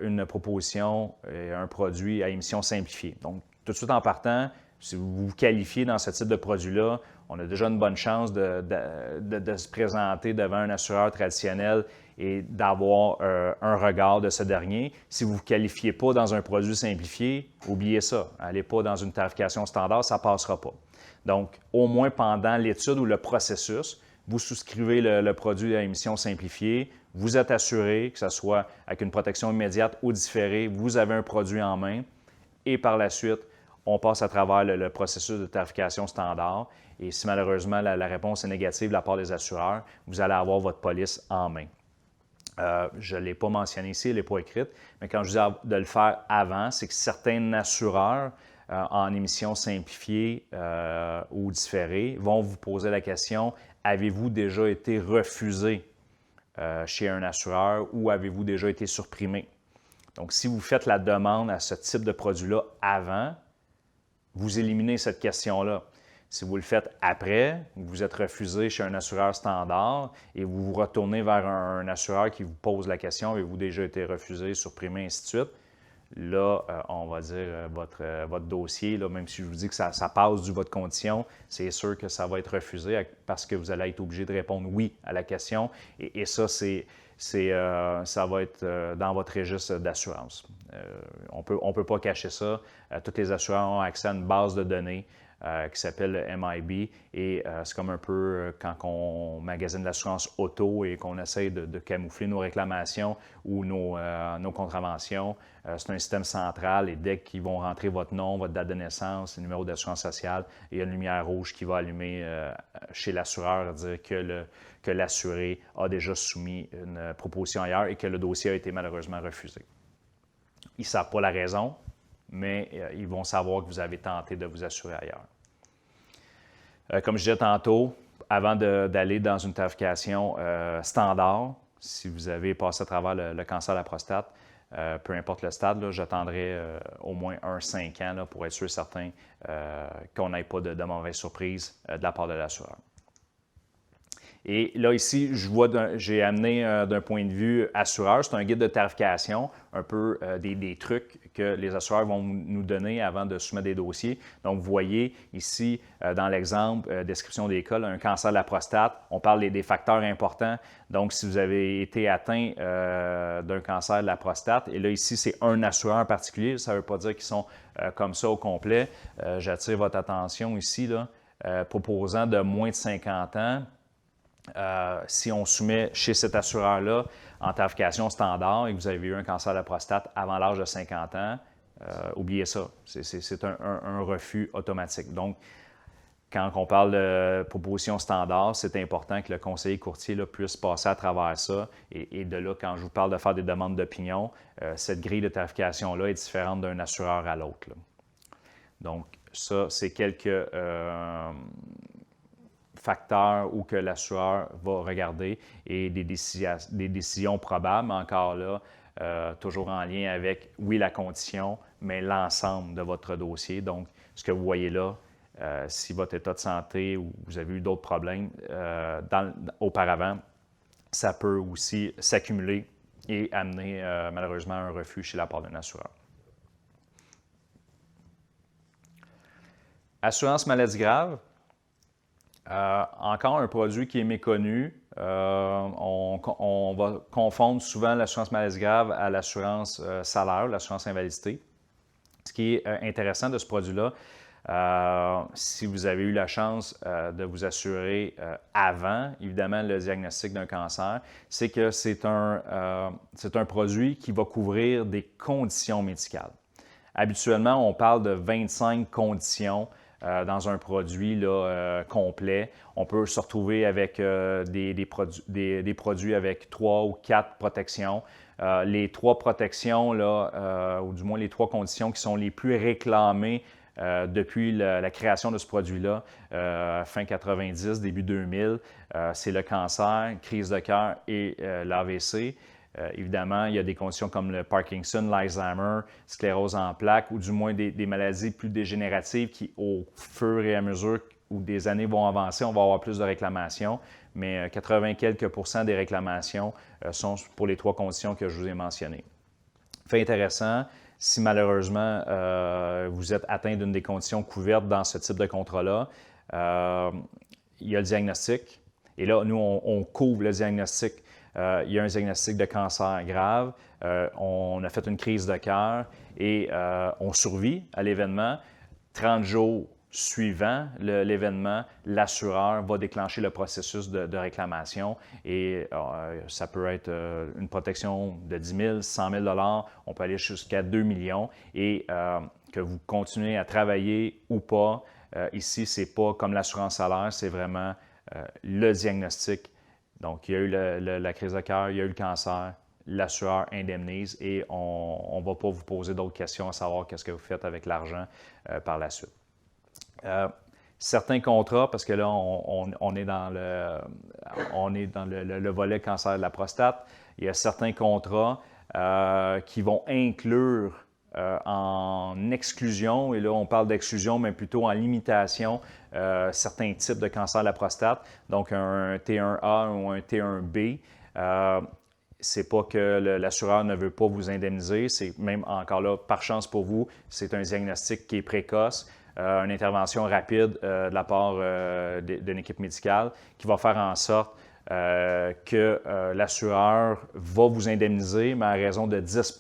une proposition et un produit à émission simplifiée. Donc, tout de suite en partant, si vous vous qualifiez dans ce type de produit-là, on a déjà une bonne chance de se présenter devant un assureur traditionnel et d'avoir un regard de ce dernier. Si vous ne vous qualifiez pas dans un produit simplifié, oubliez ça. Allez pas dans une tarification standard, ça ne passera pas. Donc, au moins pendant l'étude ou le processus, vous souscrivez le produit à émission simplifiée, vous êtes assuré, que ce soit avec une protection immédiate ou différée, vous avez un produit en main et par la suite, on passe à travers le processus de tarification standard. Et si malheureusement la réponse est négative de la part des assureurs, vous allez avoir votre police en main. Je ne l'ai pas mentionné ici, elle n'est pas écrite, mais quand je dis de le faire avant, c'est que certains assureurs en émission simplifiée ou différée vont vous poser la question, avez-vous déjà été refusé chez un assureur ou avez-vous déjà été supprimé? Donc, si vous faites la demande à ce type de produit-là avant, vous éliminez cette question-là. Si vous le faites après, vous êtes refusé chez un assureur standard et vous vous retournez vers un assureur qui vous pose la question, avez-vous déjà été refusé, supprimé, ainsi de suite, là, on va dire votre dossier, là, même si je vous dis que ça passe du votre condition, c'est sûr que ça va être refusé parce que vous allez être obligé de répondre oui à la question. Et ça, ça va être dans votre registre d'assurance. On peut pas cacher ça. Tous les assureurs ont accès à une base de données qui s'appelle le MIB. Et c'est comme un peu quand on magasine l'assurance auto et qu'on essaie de camoufler nos réclamations ou nos contraventions. C'est un système central et dès qu'ils vont rentrer votre nom, votre date de naissance, le numéro d'assurance sociale, il y a une lumière rouge qui va allumer chez l'assureur, dire que l'assuré a déjà soumis une proposition ailleurs et que le dossier a été malheureusement refusé. Ils ne savent pas la raison, mais ils vont savoir que vous avez tenté de vous assurer ailleurs. Comme je disais tantôt, avant d'aller dans une tarification standard, si vous avez passé à travers le cancer de la prostate, peu importe le stade, j'attendrai au moins 5 ans là, pour être sûr et certain qu'on n'ait pas de mauvaises surprises de la part de l'assureur. Et là, ici, j'ai amené d'un point de vue assureur, c'est un guide de tarification, un peu des trucs que les assureurs vont nous donner avant de soumettre des dossiers. Donc, vous voyez ici, dans l'exemple, description des cas, là, un cancer de la prostate, on parle des facteurs importants. Donc, si vous avez été atteint d'un cancer de la prostate, et là, ici, c'est un assureur en particulier, ça ne veut pas dire qu'ils sont comme ça au complet. J'attire votre attention ici, là, proposant de moins de 50 ans. Si on soumet chez cet assureur-là en tarification standard et que vous avez eu un cancer de la prostate avant l'âge de 50 ans, oubliez ça. C'est un refus automatique. Donc, quand on parle de proposition standard, c'est important que le conseiller courtier là, puisse passer à travers ça. Et de là, quand je vous parle de faire des demandes d'opinion, cette grille de tarification-là est différente d'un assureur à l'autre. Donc, ça, c'est quelques facteurs où que l'assureur va regarder et des décisions probables, encore là, toujours en lien avec, oui, la condition, mais l'ensemble de votre dossier. Donc, ce que vous voyez là, si votre état de santé ou vous avez eu d'autres problèmes auparavant, ça peut aussi s'accumuler et amener malheureusement un refus chez la part d'un assureur. Assurance maladie grave. Encore un produit qui est méconnu. On va confondre souvent l'assurance maladie grave à l'assurance salaire, l'assurance invalidité. Ce qui est intéressant de ce produit-là, si vous avez eu la chance de vous assurer avant, évidemment, le diagnostic d'un cancer, c'est que c'est un produit qui va couvrir des conditions médicales. Habituellement, on parle de 25 conditions dans un produit là, complet. On peut se retrouver avec des produits avec 3 ou 4 protections. Les 3 protections, là, ou du moins les 3 conditions qui sont les plus réclamées depuis la création de ce produit-là, fin 90, début 2000, c'est le cancer, crise de cœur et l'AVC. Évidemment, il y a des conditions comme le Parkinson, l'Alzheimer, sclérose en plaques ou du moins des maladies plus dégénératives qui, au fur et à mesure où des années vont avancer, on va avoir plus de réclamations. Mais 80 quelques % des réclamations sont pour les 3 conditions que je vous ai mentionnées. Fait intéressant, si malheureusement vous êtes atteint d'une des conditions couvertes dans ce type de contrat-là, il y a le diagnostic. Et là, nous, on couvre le diagnostic. Il y a un diagnostic de cancer grave, on a fait une crise de cœur et on survit à l'événement. 30 jours suivant l'événement, l'assureur va déclencher le processus de réclamation et ça peut être une protection de 10 000, 100 000 $, on peut aller jusqu'à 2 millions et que vous continuez à travailler ou pas. Ici, ce n'est pas comme l'assurance salaire, c'est vraiment le diagnostic. Donc, il y a eu la crise de cœur, il y a eu le cancer, l'assureur indemnise et on ne va pas vous poser d'autres questions à savoir qu'est-ce que vous faites avec l'argent par la suite. Certains contrats, parce que là, on est dans le volet cancer de la prostate, il y a certains contrats qui vont inclure en exclusion, et là on parle d'exclusion, mais plutôt en limitation, certains types de cancer de la prostate, donc un T1A ou un T1B. c'est pas que l'assureur ne veut pas vous indemniser, c'est même encore là, par chance pour vous, c'est un diagnostic qui est précoce, une intervention rapide de la part d'une équipe médicale qui va faire en sorte que l'assureur va vous indemniser, mais à raison de 10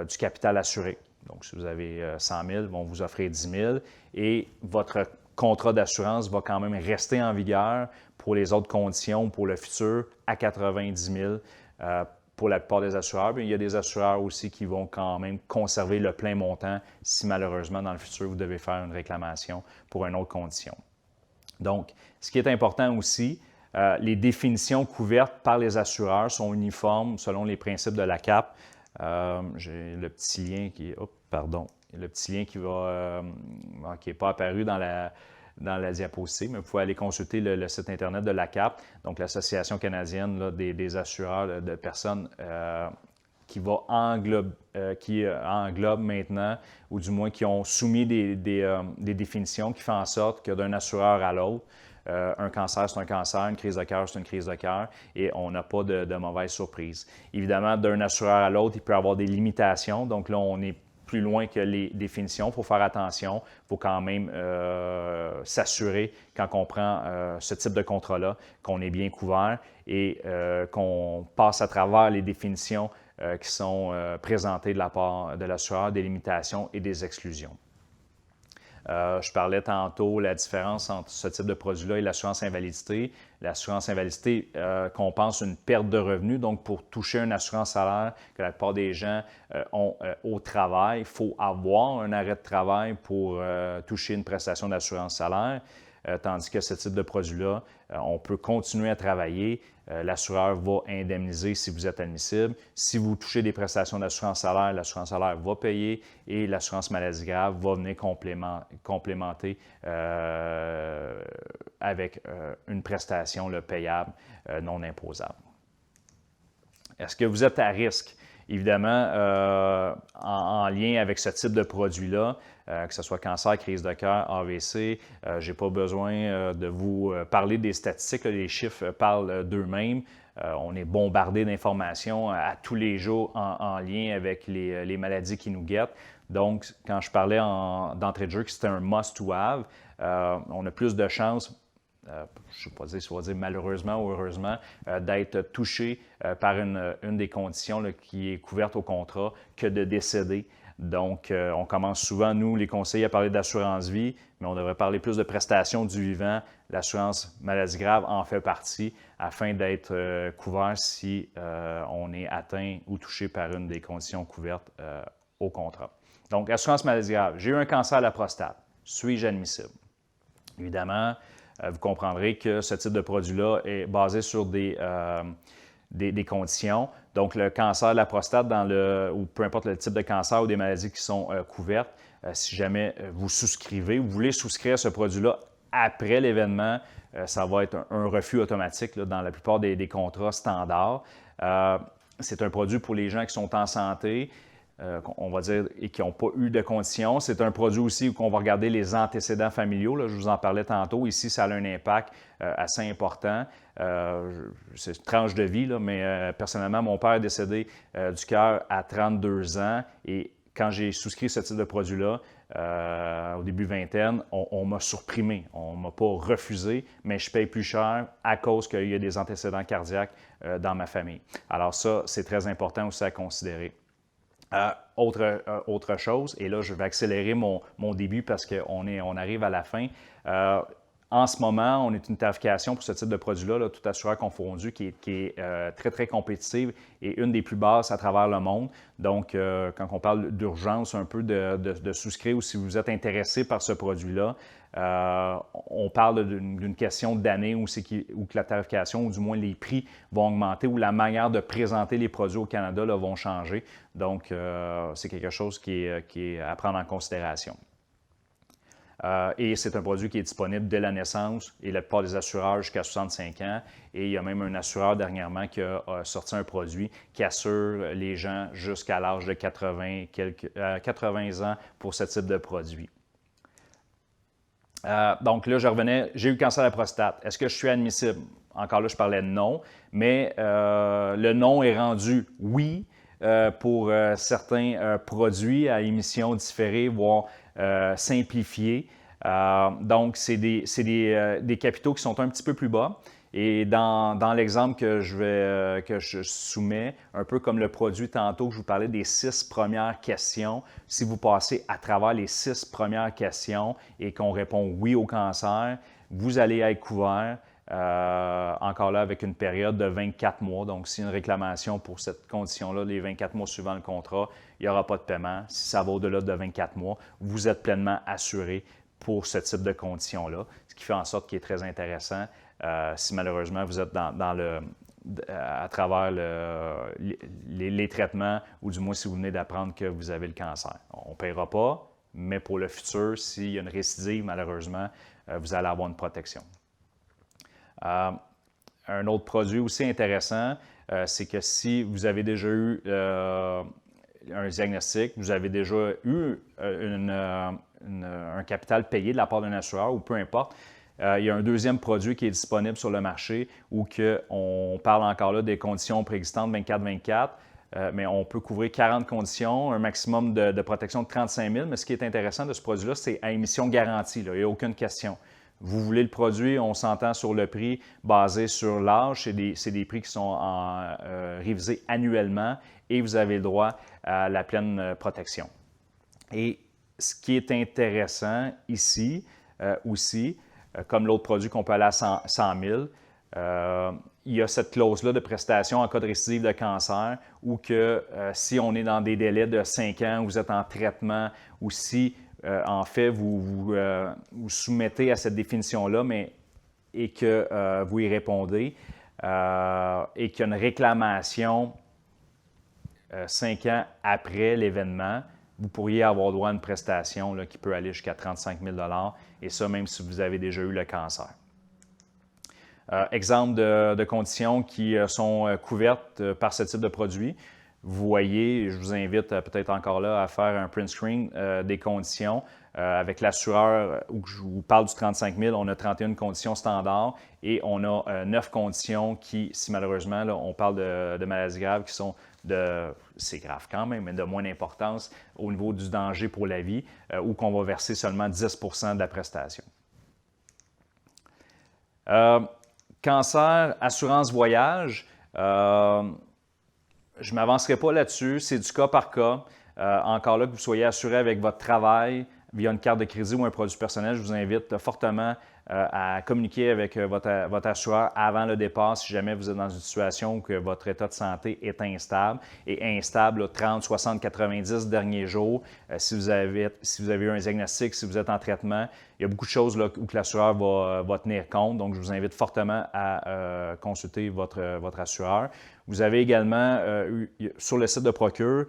du capital assuré. Donc, si vous avez 100 000, ils vont vous offrir 10 000 et votre contrat d'assurance va quand même rester en vigueur pour les autres conditions pour le futur à 90 000 pour la plupart des assureurs. Mais il y a des assureurs aussi qui vont quand même conserver le plein montant si malheureusement dans le futur vous devez faire une réclamation pour une autre condition. Donc, ce qui est important aussi, les définitions couvertes par les assureurs sont uniformes selon les principes de la CAP. J'ai le petit lien qui le petit lien qui n'est pas apparu dans la diapositive, mais vous pouvez aller consulter le site Internet de la CAP, donc l'Association canadienne là, des assureurs de personnes qui englobe maintenant, ou du moins qui ont soumis des définitions qui font en sorte que d'un assureur à l'autre, un cancer, c'est un cancer, une crise de cœur, c'est une crise de cœur, et on n'a pas de mauvaise surprise. Évidemment, d'un assureur à l'autre, il peut y avoir des limitations, donc là, on est plus loin que les définitions. Il faut faire attention. Il faut quand même s'assurer, quand on prend ce type de contrat-là, qu'on est bien couvert et qu'on passe à travers les définitions qui sont présentées de la part de l'assureur, des limitations et des exclusions. Je parlais tantôt de la différence entre ce type de produit-là et l'assurance invalidité. L'assurance invalidité compense une perte de revenus. Donc, pour toucher une assurance salaire que la plupart des gens ont au travail, il faut avoir un arrêt de travail pour toucher une prestation d'assurance salaire. Tandis que ce type de produit-là, on peut continuer à travailler. L'assureur va indemniser si vous êtes admissible. Si vous touchez des prestations d'assurance salaire, l'assurance salaire va payer et l'assurance maladie grave va venir complémenter avec une prestation payable non imposable. Est-ce que vous êtes à risque? Évidemment, en lien avec ce type de produit-là, que ce soit cancer, crise de cœur, AVC, je n'ai pas besoin de vous parler des statistiques, là, les chiffres parlent d'eux-mêmes. On est bombardé d'informations à tous les jours en lien avec les maladies qui nous guettent. Donc, quand je parlais d'entrée de jeu que c'était un must-to-have, on a plus de chances, je ne sais pas dire si on va dire malheureusement ou heureusement, d'être touché par une des conditions là, qui est couverte au contrat que de décéder. Donc, on commence souvent, nous, les conseillers, à parler d'assurance vie, mais on devrait parler plus de prestations du vivant. L'assurance maladie grave en fait partie afin d'être couvert si on est atteint ou touché par une des conditions couvertes au contrat. Donc, assurance maladie grave. J'ai eu un cancer à la prostate. Suis-je admissible? Évidemment, vous comprendrez que ce type de produit-là est basé sur des conditions. Donc, le cancer de la prostate, ou peu importe le type de cancer ou des maladies qui sont couvertes, si jamais vous souscrivez, vous voulez souscrire à ce produit-là après l'événement, ça va être un refus automatique là, dans la plupart des contrats standards. C'est un produit pour les gens qui sont en santé, on va dire, et qui n'ont pas eu de conditions. C'est un produit aussi où on va regarder les antécédents familiaux. Là, je vous en parlais tantôt. Ici, ça a un impact assez important. C'est une tranche de vie, là, mais personnellement, mon père est décédé du cœur à 32 ans et quand j'ai souscrit ce type de produit-là, au début vingtaine, on m'a surprimé. On ne m'a pas refusé, mais je paye plus cher à cause qu'il y a des antécédents cardiaques dans ma famille. Alors ça, c'est très important aussi à considérer. Autre chose, et là, je vais accélérer mon début parce qu'on arrive à la fin. En ce moment, on est une tarification pour ce type de produit-là, là, tout assureur confondu, qui est très, très compétitive et une des plus basses à travers le monde. Donc, quand on parle d'urgence un peu de souscrire ou si vous êtes intéressé par ce produit-là, on parle d'une question d'année où que la tarification, ou du moins les prix vont augmenter, ou la manière de présenter les produits au Canada là, vont changer. Donc, c'est quelque chose qui est à prendre en considération. Et c'est un produit qui est disponible dès la naissance et la plupart des assureurs jusqu'à 65 ans. Et il y a même un assureur dernièrement qui a sorti un produit qui assure les gens jusqu'à l'âge de 80 ans pour ce type de produit. Donc là, je revenais, j'ai eu le cancer de la prostate. Est-ce que je suis admissible? Encore là, je parlais de non, mais le non est rendu oui pour certains produits à émissions différées, voire simplifiées. Donc, c'est des capitaux qui sont un petit peu plus bas. Et dans l'exemple que je soumets, un peu comme le produit tantôt que je vous parlais des 6 premières questions, si vous passez à travers les 6 premières questions et qu'on répond oui au cancer, vous allez être couvert, encore là avec une période de 24 mois. Donc, si une réclamation pour cette condition-là, les 24 mois suivant le contrat, il n'y aura pas de paiement. Si ça va au-delà de 24 mois, vous êtes pleinement assuré pour ce type de conditions-là, ce qui fait en sorte qu'il est très intéressant si malheureusement vous êtes à travers les traitements ou du moins si vous venez d'apprendre que vous avez le cancer. On ne paiera pas, mais pour le futur, s'il y a une récidive, malheureusement, vous allez avoir une protection. Un autre produit aussi intéressant, c'est que si vous avez déjà eu un diagnostic, vous avez déjà eu un capital payé de la part d'un assureur ou peu importe, il y a un deuxième produit qui est disponible sur le marché où on parle encore là des conditions préexistantes 24-24, mais on peut couvrir 40 conditions, un maximum de protection de 35 000. Mais ce qui est intéressant de ce produit-là, c'est à émission garantie. Là. Il n'y a aucune question. Vous voulez le produit, on s'entend sur le prix basé sur l'âge. C'est des prix qui sont révisés annuellement et vous avez le droit à la pleine protection. Et ce qui est intéressant ici aussi, comme l'autre produit qu'on peut aller à 100 000, il y a cette clause-là de prestation en cas de récidive de cancer où que si on est dans des délais de 5 ans, vous êtes en traitement ou si en fait vous soumettez à cette définition-là et que vous y répondez et qu'il y a une réclamation 5 ans après l'événement, vous pourriez avoir droit à une prestation là, qui peut aller jusqu'à 35 000 et ça même si vous avez déjà eu le cancer. Exemple de conditions qui sont couvertes par ce type de produit. Vous voyez, je vous invite peut-être encore là à faire un print screen des conditions. Avec l'assureur où je vous parle du 35 000, on a 31 conditions standards et on a 9 conditions qui, si malheureusement là, on parle de maladies graves qui sont c'est grave quand même, mais de moins d'importance au niveau du danger pour la vie, où qu'on va verser seulement 10 % de la prestation. Cancer, assurance voyage, je ne m'avancerai pas là-dessus, c'est du cas par cas. Encore là, que vous soyez assuré avec votre travail via une carte de crédit ou un produit personnel, je vous invite fortement à communiquer avec votre assureur avant le départ si jamais vous êtes dans une situation où que votre état de santé est instable. Et instable, là, 30, 60, 90 derniers jours. Si vous avez eu un diagnostic, si vous êtes en traitement, il y a beaucoup de choses là, où l'assureur va tenir compte. Donc, je vous invite fortement à consulter votre assureur. Vous avez également, sur le site de Procure,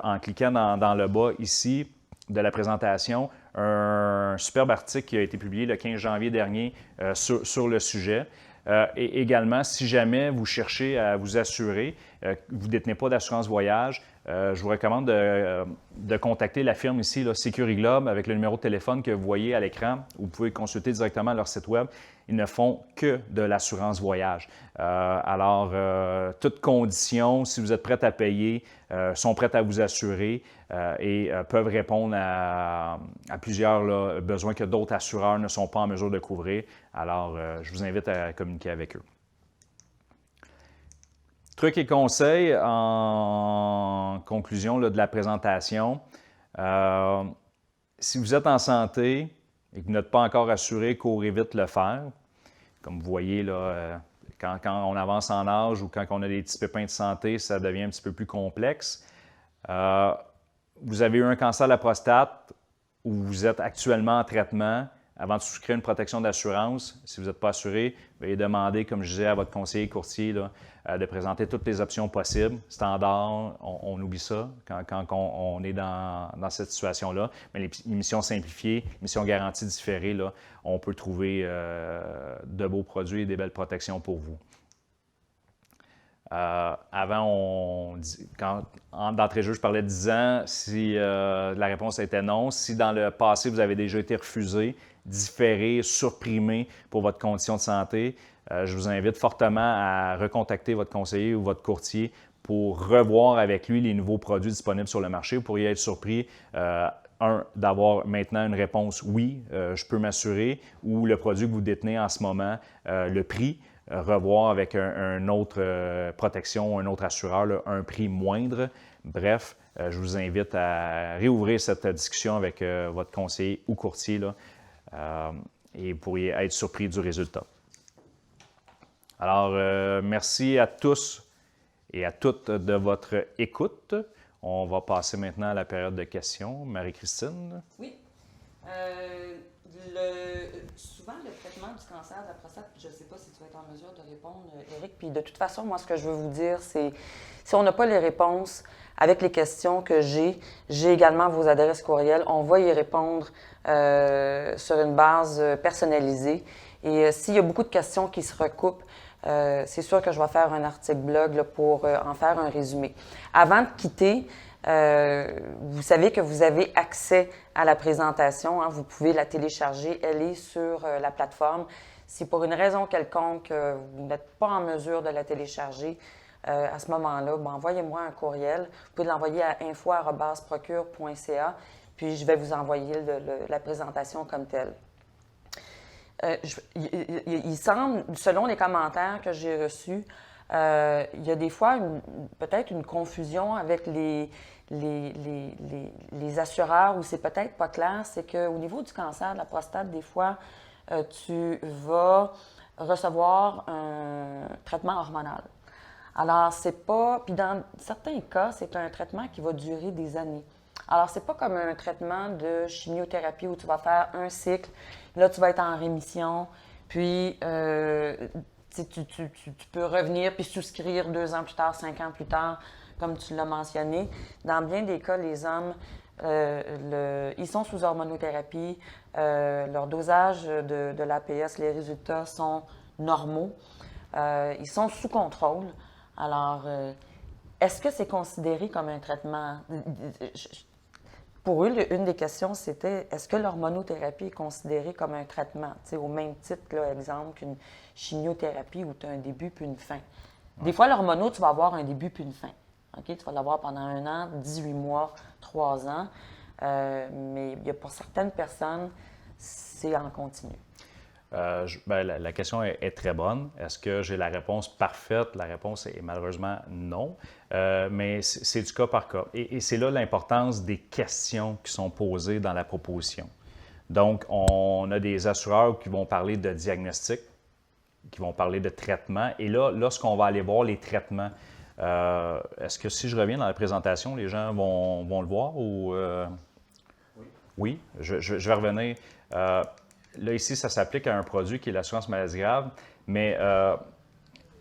en cliquant dans le bas ici, de la présentation, un superbe article qui a été publié le 15 janvier dernier sur le sujet. Et également, si jamais vous cherchez à vous assurer, vous ne détenez pas d'assurance voyage, je vous recommande de contacter la firme ici, là, SecuriGlobe, avec le numéro de téléphone que vous voyez à l'écran. Vous pouvez consulter directement leur site web. Ils ne font que de l'assurance voyage. Alors, toutes conditions, si vous êtes prêt à payer, sont prêtes à vous assurer et peuvent répondre à plusieurs là, besoins que d'autres assureurs ne sont pas en mesure de couvrir. Alors, je vous invite à communiquer avec eux. Trucs et conseils en conclusion là, de la présentation. Si vous êtes en santé et que vous n'êtes pas encore assuré, courez vite le faire. Comme vous voyez, là, quand on avance en âge ou quand on a des petits pépins de santé, ça devient un petit peu plus complexe. Vous avez eu un cancer de la prostate ou vous êtes actuellement en traitement. Avant de souscrire une protection d'assurance, si vous n'êtes pas assuré, veuillez demander, comme je disais à votre conseiller courtier, là, de présenter toutes les options possibles. Standard, on oublie ça quand on est dans cette situation-là. Mais les missions simplifiées, missions garanties différées, là, on peut trouver de beaux produits et des belles protections pour vous. Avant, d'entrée de jeu, je parlais de 10 ans. Si la réponse était non, si dans le passé, vous avez déjà été refusé, différé, supprimé pour votre condition de santé, je vous invite fortement à recontacter votre conseiller ou votre courtier pour revoir avec lui les nouveaux produits disponibles sur le marché. Vous pourriez être surpris, d'avoir maintenant une réponse oui, je peux m'assurer, ou le produit que vous détenez en ce moment, le prix, revoir avec une autre protection, un autre assureur, là, un prix moindre. Bref, je vous invite à réouvrir cette discussion avec votre conseiller ou courtier là, et vous pourriez être surpris du résultat. Alors, merci à tous et à toutes de votre écoute. On va passer maintenant à la période de questions. Marie-Christine? Oui. Souvent, le traitement du cancer de la prostate, je ne sais pas si tu vas être en mesure de répondre, Éric. Puis de toute façon, moi, ce que je veux vous dire, c'est si on n'a pas les réponses avec les questions que j'ai également vos adresses courriel. On va y répondre sur une base personnalisée. Et s'il y a beaucoup de questions qui se recoupent, c'est sûr que je vais faire un article blog là, pour en faire un résumé. Avant de quitter, vous savez que vous avez accès à la présentation, hein, vous pouvez la télécharger, elle est sur la plateforme. Si pour une raison quelconque, vous n'êtes pas en mesure de la télécharger, à ce moment-là, envoyez-moi un courriel. Vous pouvez l'envoyer à info@procure.ca, puis je vais vous envoyer la présentation comme telle. Il semble, selon les commentaires que j'ai reçus, il y a des fois peut-être une confusion avec les assureurs où c'est peut-être pas clair. C'est qu'au niveau du cancer de la prostate, des fois, tu vas recevoir un traitement hormonal. Alors, c'est pas... Puis dans certains cas, c'est un traitement qui va durer des années. Alors, c'est pas comme un traitement de chimiothérapie où tu vas faire un cycle, là, tu vas être en rémission, puis tu peux revenir puis souscrire 2 ans plus tard, 5 ans plus tard, comme tu l'as mentionné. Dans bien des cas, les hommes, ils sont sous hormonothérapie, leur dosage de l'APS, les résultats sont normaux, ils sont sous contrôle. Alors, est-ce que c'est considéré comme un traitement? Pour eux, une des questions, c'était est-ce que l'hormonothérapie est considérée comme un traitement? T'sais, au même titre, là, exemple, qu'une chimiothérapie où tu as un début puis une fin. Des fois, l'hormono, tu vas avoir un début puis une fin. Okay? Tu vas l'avoir pendant 1 an, 18 mois, 3 ans. Mais il y a pour certaines personnes, c'est en continu. La question est très bonne. Est-ce que j'ai la réponse parfaite? La réponse est malheureusement non, mais c'est du cas par cas. Et c'est là l'importance des questions qui sont posées dans la proposition. Donc, on a des assureurs qui vont parler de diagnostic, qui vont parler de traitement. Et là, lorsqu'on va aller voir les traitements, est-ce que si je reviens dans la présentation, les gens vont le voir ou... Oui, je vais revenir. Là, ici, ça s'applique à un produit qui est l'assurance maladie grave, mais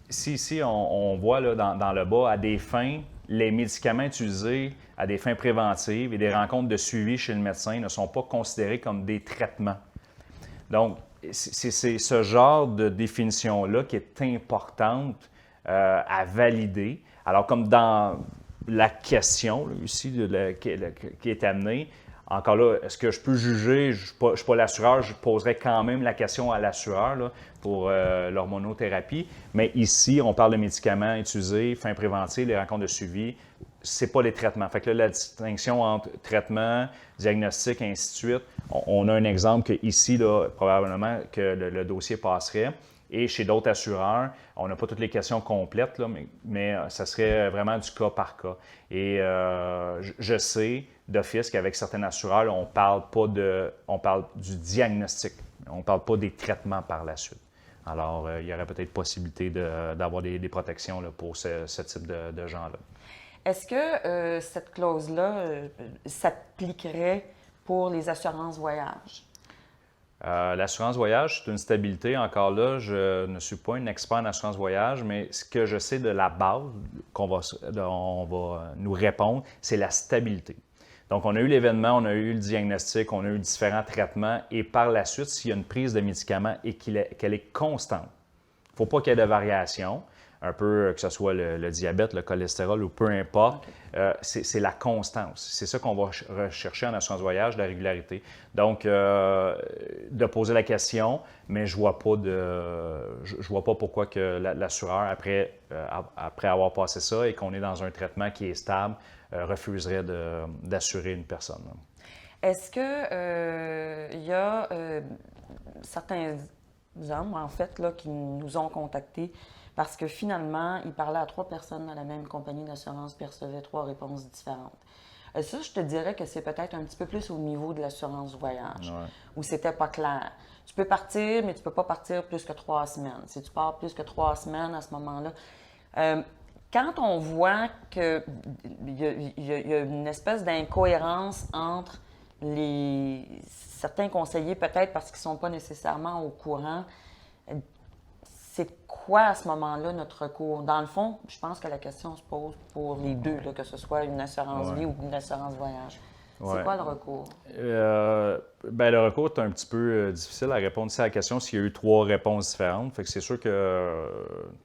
ici, on voit là, dans le bas, à des fins, les médicaments utilisés à des fins préventives et des rencontres de suivi chez le médecin ne sont pas considérés comme des traitements. Donc, c'est ce genre de définition-là qui est importante à valider. Alors, comme dans la question là, ici qui est amenée, encore là, est-ce que je peux juger? Je ne suis pas l'assureur, je poserai quand même la question à l'assureur là, pour l'hormonothérapie. Mais ici, on parle de médicaments utilisés, fins préventives, les rencontres de suivi. Ce n'est pas les traitements. Fait que là, la distinction entre traitement, diagnostic, et ainsi de suite, on a un exemple que ici, là, probablement que le dossier passerait. Et chez d'autres assureurs, on n'a pas toutes les questions complètes, là, mais ça serait vraiment du cas par cas. Et je sais d'office qu'avec certains assureurs, là, on parle du diagnostic. On ne parle pas des traitements par la suite. Alors, il y aurait peut-être possibilité d'avoir des protections là, pour ce type de gens-là. Est-ce que cette clause-là s'appliquerait pour les assurances voyage? L'assurance voyage, c'est une stabilité. Encore là, je ne suis pas un expert en assurance voyage, mais ce que je sais de la base on va nous répondre, c'est la stabilité. Donc, on a eu l'événement, on a eu le diagnostic, on a eu différents traitements et par la suite, s'il y a une prise de médicaments et qu'elle est constante, il ne faut pas qu'il y ait de variation. un peu, que ce soit le diabète, le cholestérol ou peu importe, c'est la constance. C'est ça qu'on va rechercher en assurance voyage, la régularité. Donc, de poser la question, mais je vois pas pourquoi que l'assureur, après avoir passé ça et qu'on est dans un traitement qui est stable, refuserait d'assurer une personne. Est-ce que il y a certains hommes, en fait, là, qui nous ont contactés parce que finalement, ils parlaient à 3 personnes dans la même compagnie d'assurance et recevaient 3 réponses différentes. Ça, je te dirais que c'est peut-être un petit peu plus au niveau de l'assurance voyage, où c'était pas clair. Tu peux partir, mais tu peux pas partir plus que 3 semaines. Si tu pars plus que 3 semaines à ce moment-là, quand on voit qu'il y a une espèce d'incohérence entre certains conseillers, peut-être parce qu'ils ne sont pas nécessairement au courant, c'est quoi à ce moment-là notre recours? Dans le fond, je pense que la question se pose pour les deux, là, que ce soit une assurance vie ou une assurance voyage. C'est quoi le recours? Le recours est un petit peu difficile à répondre à la question s'il y a eu 3 réponses différentes. Fait que c'est sûr que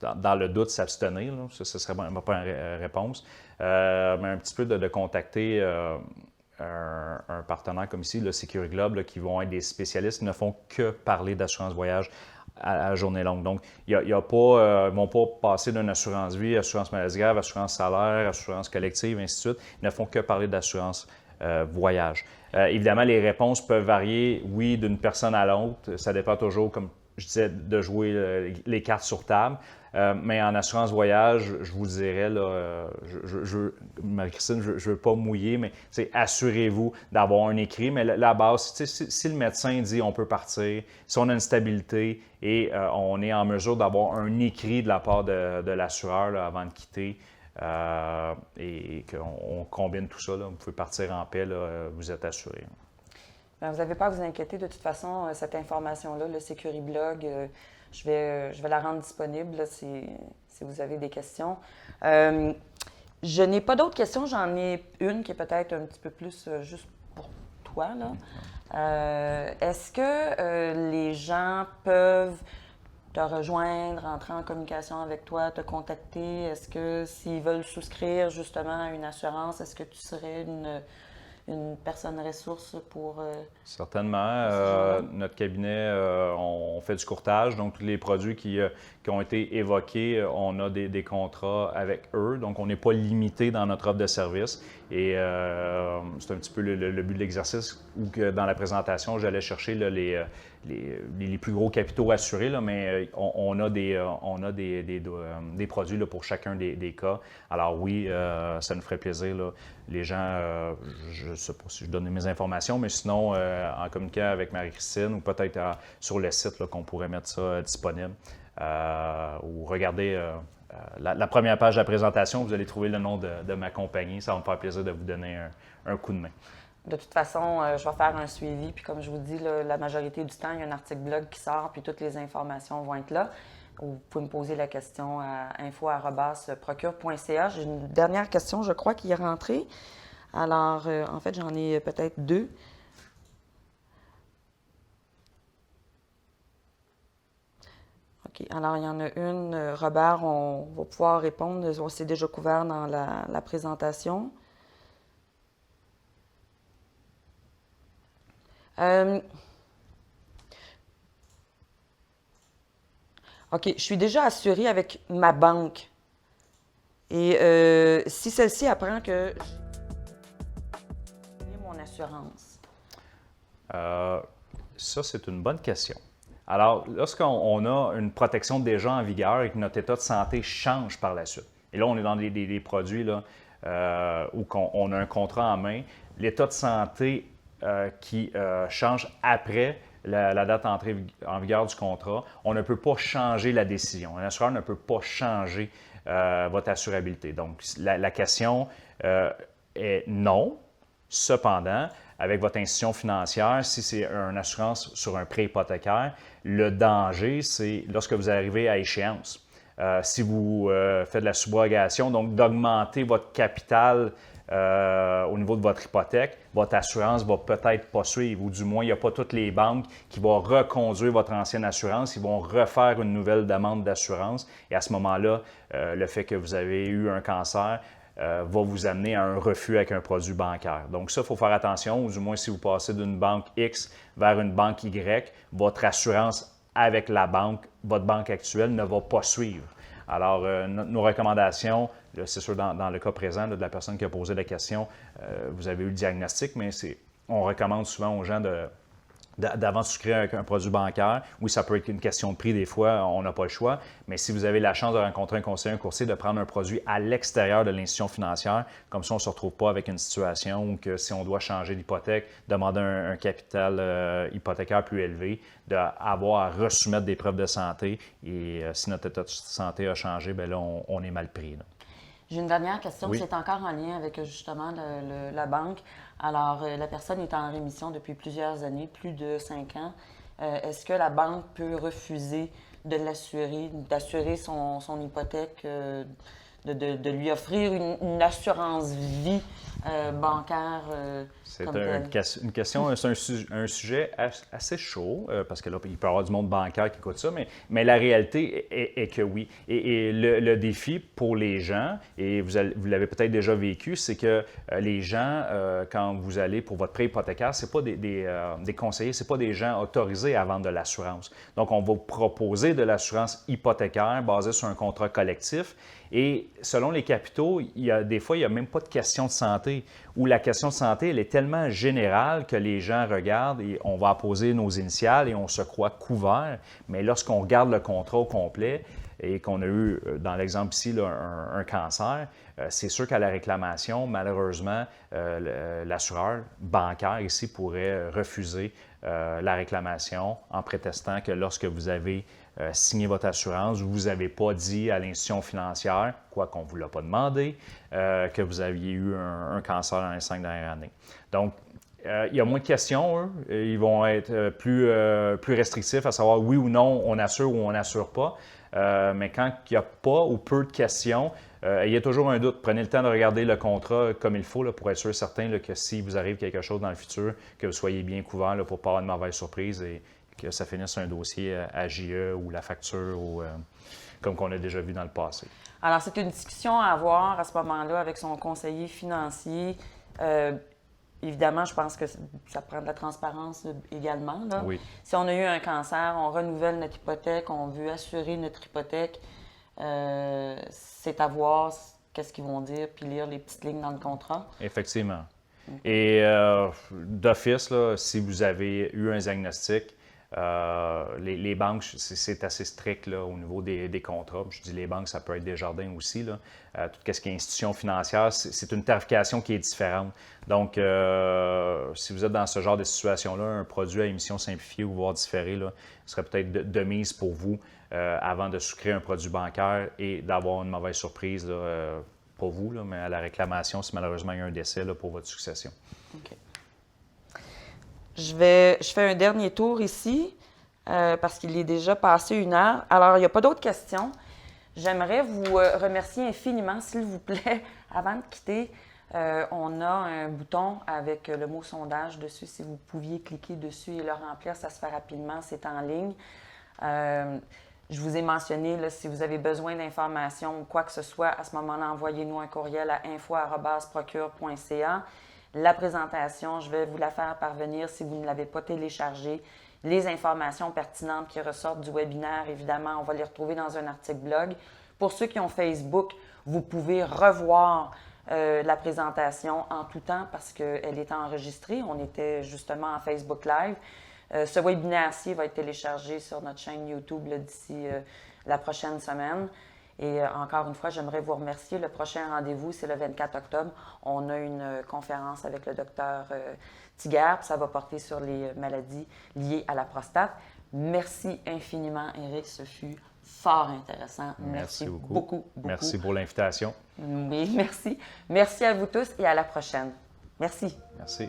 dans le doute, s'abstenir, ça serait ma première réponse. Mais un petit peu de contacter un partenaire comme ici, le Security Globe, là, qui vont être des spécialistes qui ne font que parler d'assurance voyage à journée longue. Donc, ils ne vont pas passer d'une assurance vie, assurance maladie grave, assurance salaire, assurance collective, ainsi de suite. Ils ne font que parler d'assurance voyage. Évidemment, les réponses peuvent varier, oui, d'une personne à l'autre. Ça dépend toujours, comme je disais, de jouer les cartes sur table. Mais en assurance voyage, je vous dirais, là, Marie-Christine, je ne veux pas mouiller, mais assurez-vous d'avoir un écrit. Mais la base, si le médecin dit on peut partir, si on a une stabilité et on est en mesure d'avoir un écrit de la part de l'assureur là, avant de quitter, et qu'on combine tout ça, là, vous pouvez partir en paix, là, vous êtes assuré. Bien, vous n'avez pas à vous inquiéter. De toute façon, cette information-là, le Security Blog, je vais la rendre disponible là, si vous avez des questions. Je n'ai pas d'autres questions. J'en ai une qui est peut-être un petit peu plus juste pour toi, là. Est-ce que les gens peuvent te rejoindre, entrer en communication avec toi, te contacter? Est-ce que s'ils veulent souscrire justement à une assurance, est-ce que tu serais une personne ressource pour... Certainement. Notre cabinet, on fait du courtage, donc tous les produits qui ont été évoqués, on a des contrats avec eux, donc on n'est pas limité dans notre offre de service. Et c'est un petit peu le but de l'exercice où que dans la présentation, j'allais chercher là, les plus gros capitaux assurés, là, mais on a des produits là, pour chacun des cas. Alors oui, ça nous ferait plaisir. Là. Les gens, je ne sais pas si je donne mes informations, mais sinon, en communiquant avec Marie-Christine ou peut-être sur le site là, qu'on pourrait mettre ça disponible. Ou regardez la première page de la présentation, vous allez trouver le nom de ma compagnie. Ça va me faire plaisir de vous donner un coup de main. De toute façon, je vais faire un suivi. Puis comme je vous dis, là, la majorité du temps, il y a un article blog qui sort, puis toutes les informations vont être là. Vous pouvez me poser la question à info@procure.ca. J'ai une dernière question, je crois, qui est rentrée. Alors, en fait, j'en ai peut-être 2. OK. Alors, il y en a une. Robert, on va pouvoir répondre. On s'est déjà couvert dans la présentation. OK, je suis déjà assurée avec ma banque. Et si celle-ci apprend que j'ai mon assurance? Ça, c'est une bonne question. Alors, lorsqu'on a une protection déjà en vigueur et que notre état de santé change par la suite, et là, on est dans des produits là, où on a un contrat en main, l'état de santé qui change après la date d'entrée en vigueur du contrat, on ne peut pas changer la décision. Un assureur ne peut pas changer votre assurabilité. Donc, la question est non. Cependant, avec votre institution financière, si c'est une assurance sur un prêt hypothécaire, le danger, c'est lorsque vous arrivez à échéance. Si vous faites de la subrogation, donc d'augmenter votre capital au niveau de votre hypothèque, votre assurance va peut-être pas suivre, ou du moins, il n'y a pas toutes les banques qui vont reconduire votre ancienne assurance, ils vont refaire une nouvelle demande d'assurance. Et à ce moment-là, le fait que vous avez eu un cancer va vous amener à un refus avec un produit bancaire. Donc ça, il faut faire attention, ou du moins si vous passez d'une banque X vers une banque Y, votre assurance avec la banque, votre banque actuelle ne va pas suivre. Alors, nos recommandations, c'est sûr dans le cas présent de la personne qui a posé la question, vous avez eu le diagnostic, mais on recommande souvent aux gens d'avant de souscrire avec un produit bancaire. Oui, ça peut être une question de prix, des fois, on n'a pas le choix, mais si vous avez la chance de rencontrer un conseiller, un courtier, de prendre un produit à l'extérieur de l'institution financière, comme ça, on ne se retrouve pas avec une situation où que si on doit changer d'hypothèque, demander un capital hypothécaire plus élevé, d'avoir à resoumettre des preuves de santé, et si notre état de santé a changé, bien là, on est mal pris. Là. J'ai une dernière question, Oui. c'est encore en lien avec justement la banque. Alors, la personne est en rémission depuis plusieurs années, plus de 5 ans. Est-ce que la banque peut refuser de l'assurer, d'assurer son hypothèque, de lui offrir une assurance vie bancaire C'est comme telle? une question, c'est un sujet assez chaud, parce que là, il peut y avoir du monde bancaire qui écoute ça, mais la réalité est que oui. Et le défi pour les gens, et vous l'avez peut-être déjà vécu, c'est que les gens, quand vous allez pour votre prêt hypothécaire, ce pas des conseillers, ce pas des gens autorisés à vendre de l'assurance. Donc, on va vous proposer de l'assurance hypothécaire basée sur un contrat collectif. Et selon les capitaux, des fois, il n'y a même pas de question de santé, où la question de santé, elle est tellement générale que les gens regardent et on va apposer nos initiales et on se croit couvert. Mais lorsqu'on regarde le contrat au complet et qu'on a eu, dans l'exemple ici, là, un cancer, c'est sûr qu'à la réclamation, malheureusement, l'assureur bancaire ici pourrait refuser la réclamation en prétestant que lorsque vous avez signé votre assurance, vous n'avez pas dit à l'institution financière, quoi qu'on ne vous l'a pas demandé, que vous aviez eu un cancer dans les 5 dernières années. Donc, il y a moins de questions, eux. Ils vont être plus restrictifs à savoir oui ou non, on assure ou on n'assure pas. Mais quand il n'y a pas ou peu de questions, il y a toujours un doute. Prenez le temps de regarder le contrat comme il faut là, pour être sûr certain là, que si vous arrive quelque chose dans le futur, que vous soyez bien couvert là, pour ne pas avoir de mauvaise surprise et que ça finisse un dossier à JE ou la facture ou comme qu'on a déjà vu dans le passé. Alors, c'est une discussion à avoir à ce moment-là avec son conseiller financier. Évidemment, je pense que ça prend de la transparence également. Là. Oui. Si on a eu un cancer, on renouvelle notre hypothèque, on veut assurer notre hypothèque, c'est à voir qu'est-ce qu'ils vont dire, puis lire les petites lignes dans le contrat. Effectivement. Et d'office, là, si vous avez eu un diagnostic, les banques, c'est assez strict là, au niveau des contrats. Je dis les banques, ça peut être Desjardins aussi. Là. Tout ce qui est institution financière, c'est une tarification qui est différente. Donc, si vous êtes dans ce genre de situation-là, un produit à émission simplifiée ou voire différée là, serait peut-être de mise pour vous avant de souscrire un produit bancaire et d'avoir une mauvaise surprise là, pour vous, là, mais à la réclamation, si malheureusement il y a un décès là, pour votre succession. OK. Je fais un dernier tour ici parce qu'il est déjà passé 1 heure. Alors, il n'y a pas d'autres questions. J'aimerais vous remercier infiniment, s'il vous plaît. Avant de quitter, on a un bouton avec le mot sondage dessus. Si vous pouviez cliquer dessus et le remplir, ça se fait rapidement. C'est en ligne. Je vous ai mentionné, là, si vous avez besoin d'informations ou quoi que ce soit, à ce moment-là, envoyez-nous un courriel à info@procure.ca. La présentation, je vais vous la faire parvenir si vous ne l'avez pas téléchargée. Les informations pertinentes qui ressortent du webinaire, évidemment, on va les retrouver dans un article blog. Pour ceux qui ont Facebook, vous pouvez revoir la présentation en tout temps parce qu'elle est enregistrée. On était justement en Facebook Live. Ce webinaire-ci va être téléchargé sur notre chaîne YouTube d'ici la prochaine semaine. Et encore une fois, j'aimerais vous remercier. Le prochain rendez-vous, c'est le 24 octobre. On a une conférence avec le docteur Tiguer. Ça va porter sur les maladies liées à la prostate. Merci infiniment, Éric. Ce fut fort intéressant. Merci beaucoup. Beaucoup. Merci pour l'invitation. Oui, merci. Merci à vous tous et à la prochaine. Merci. Merci.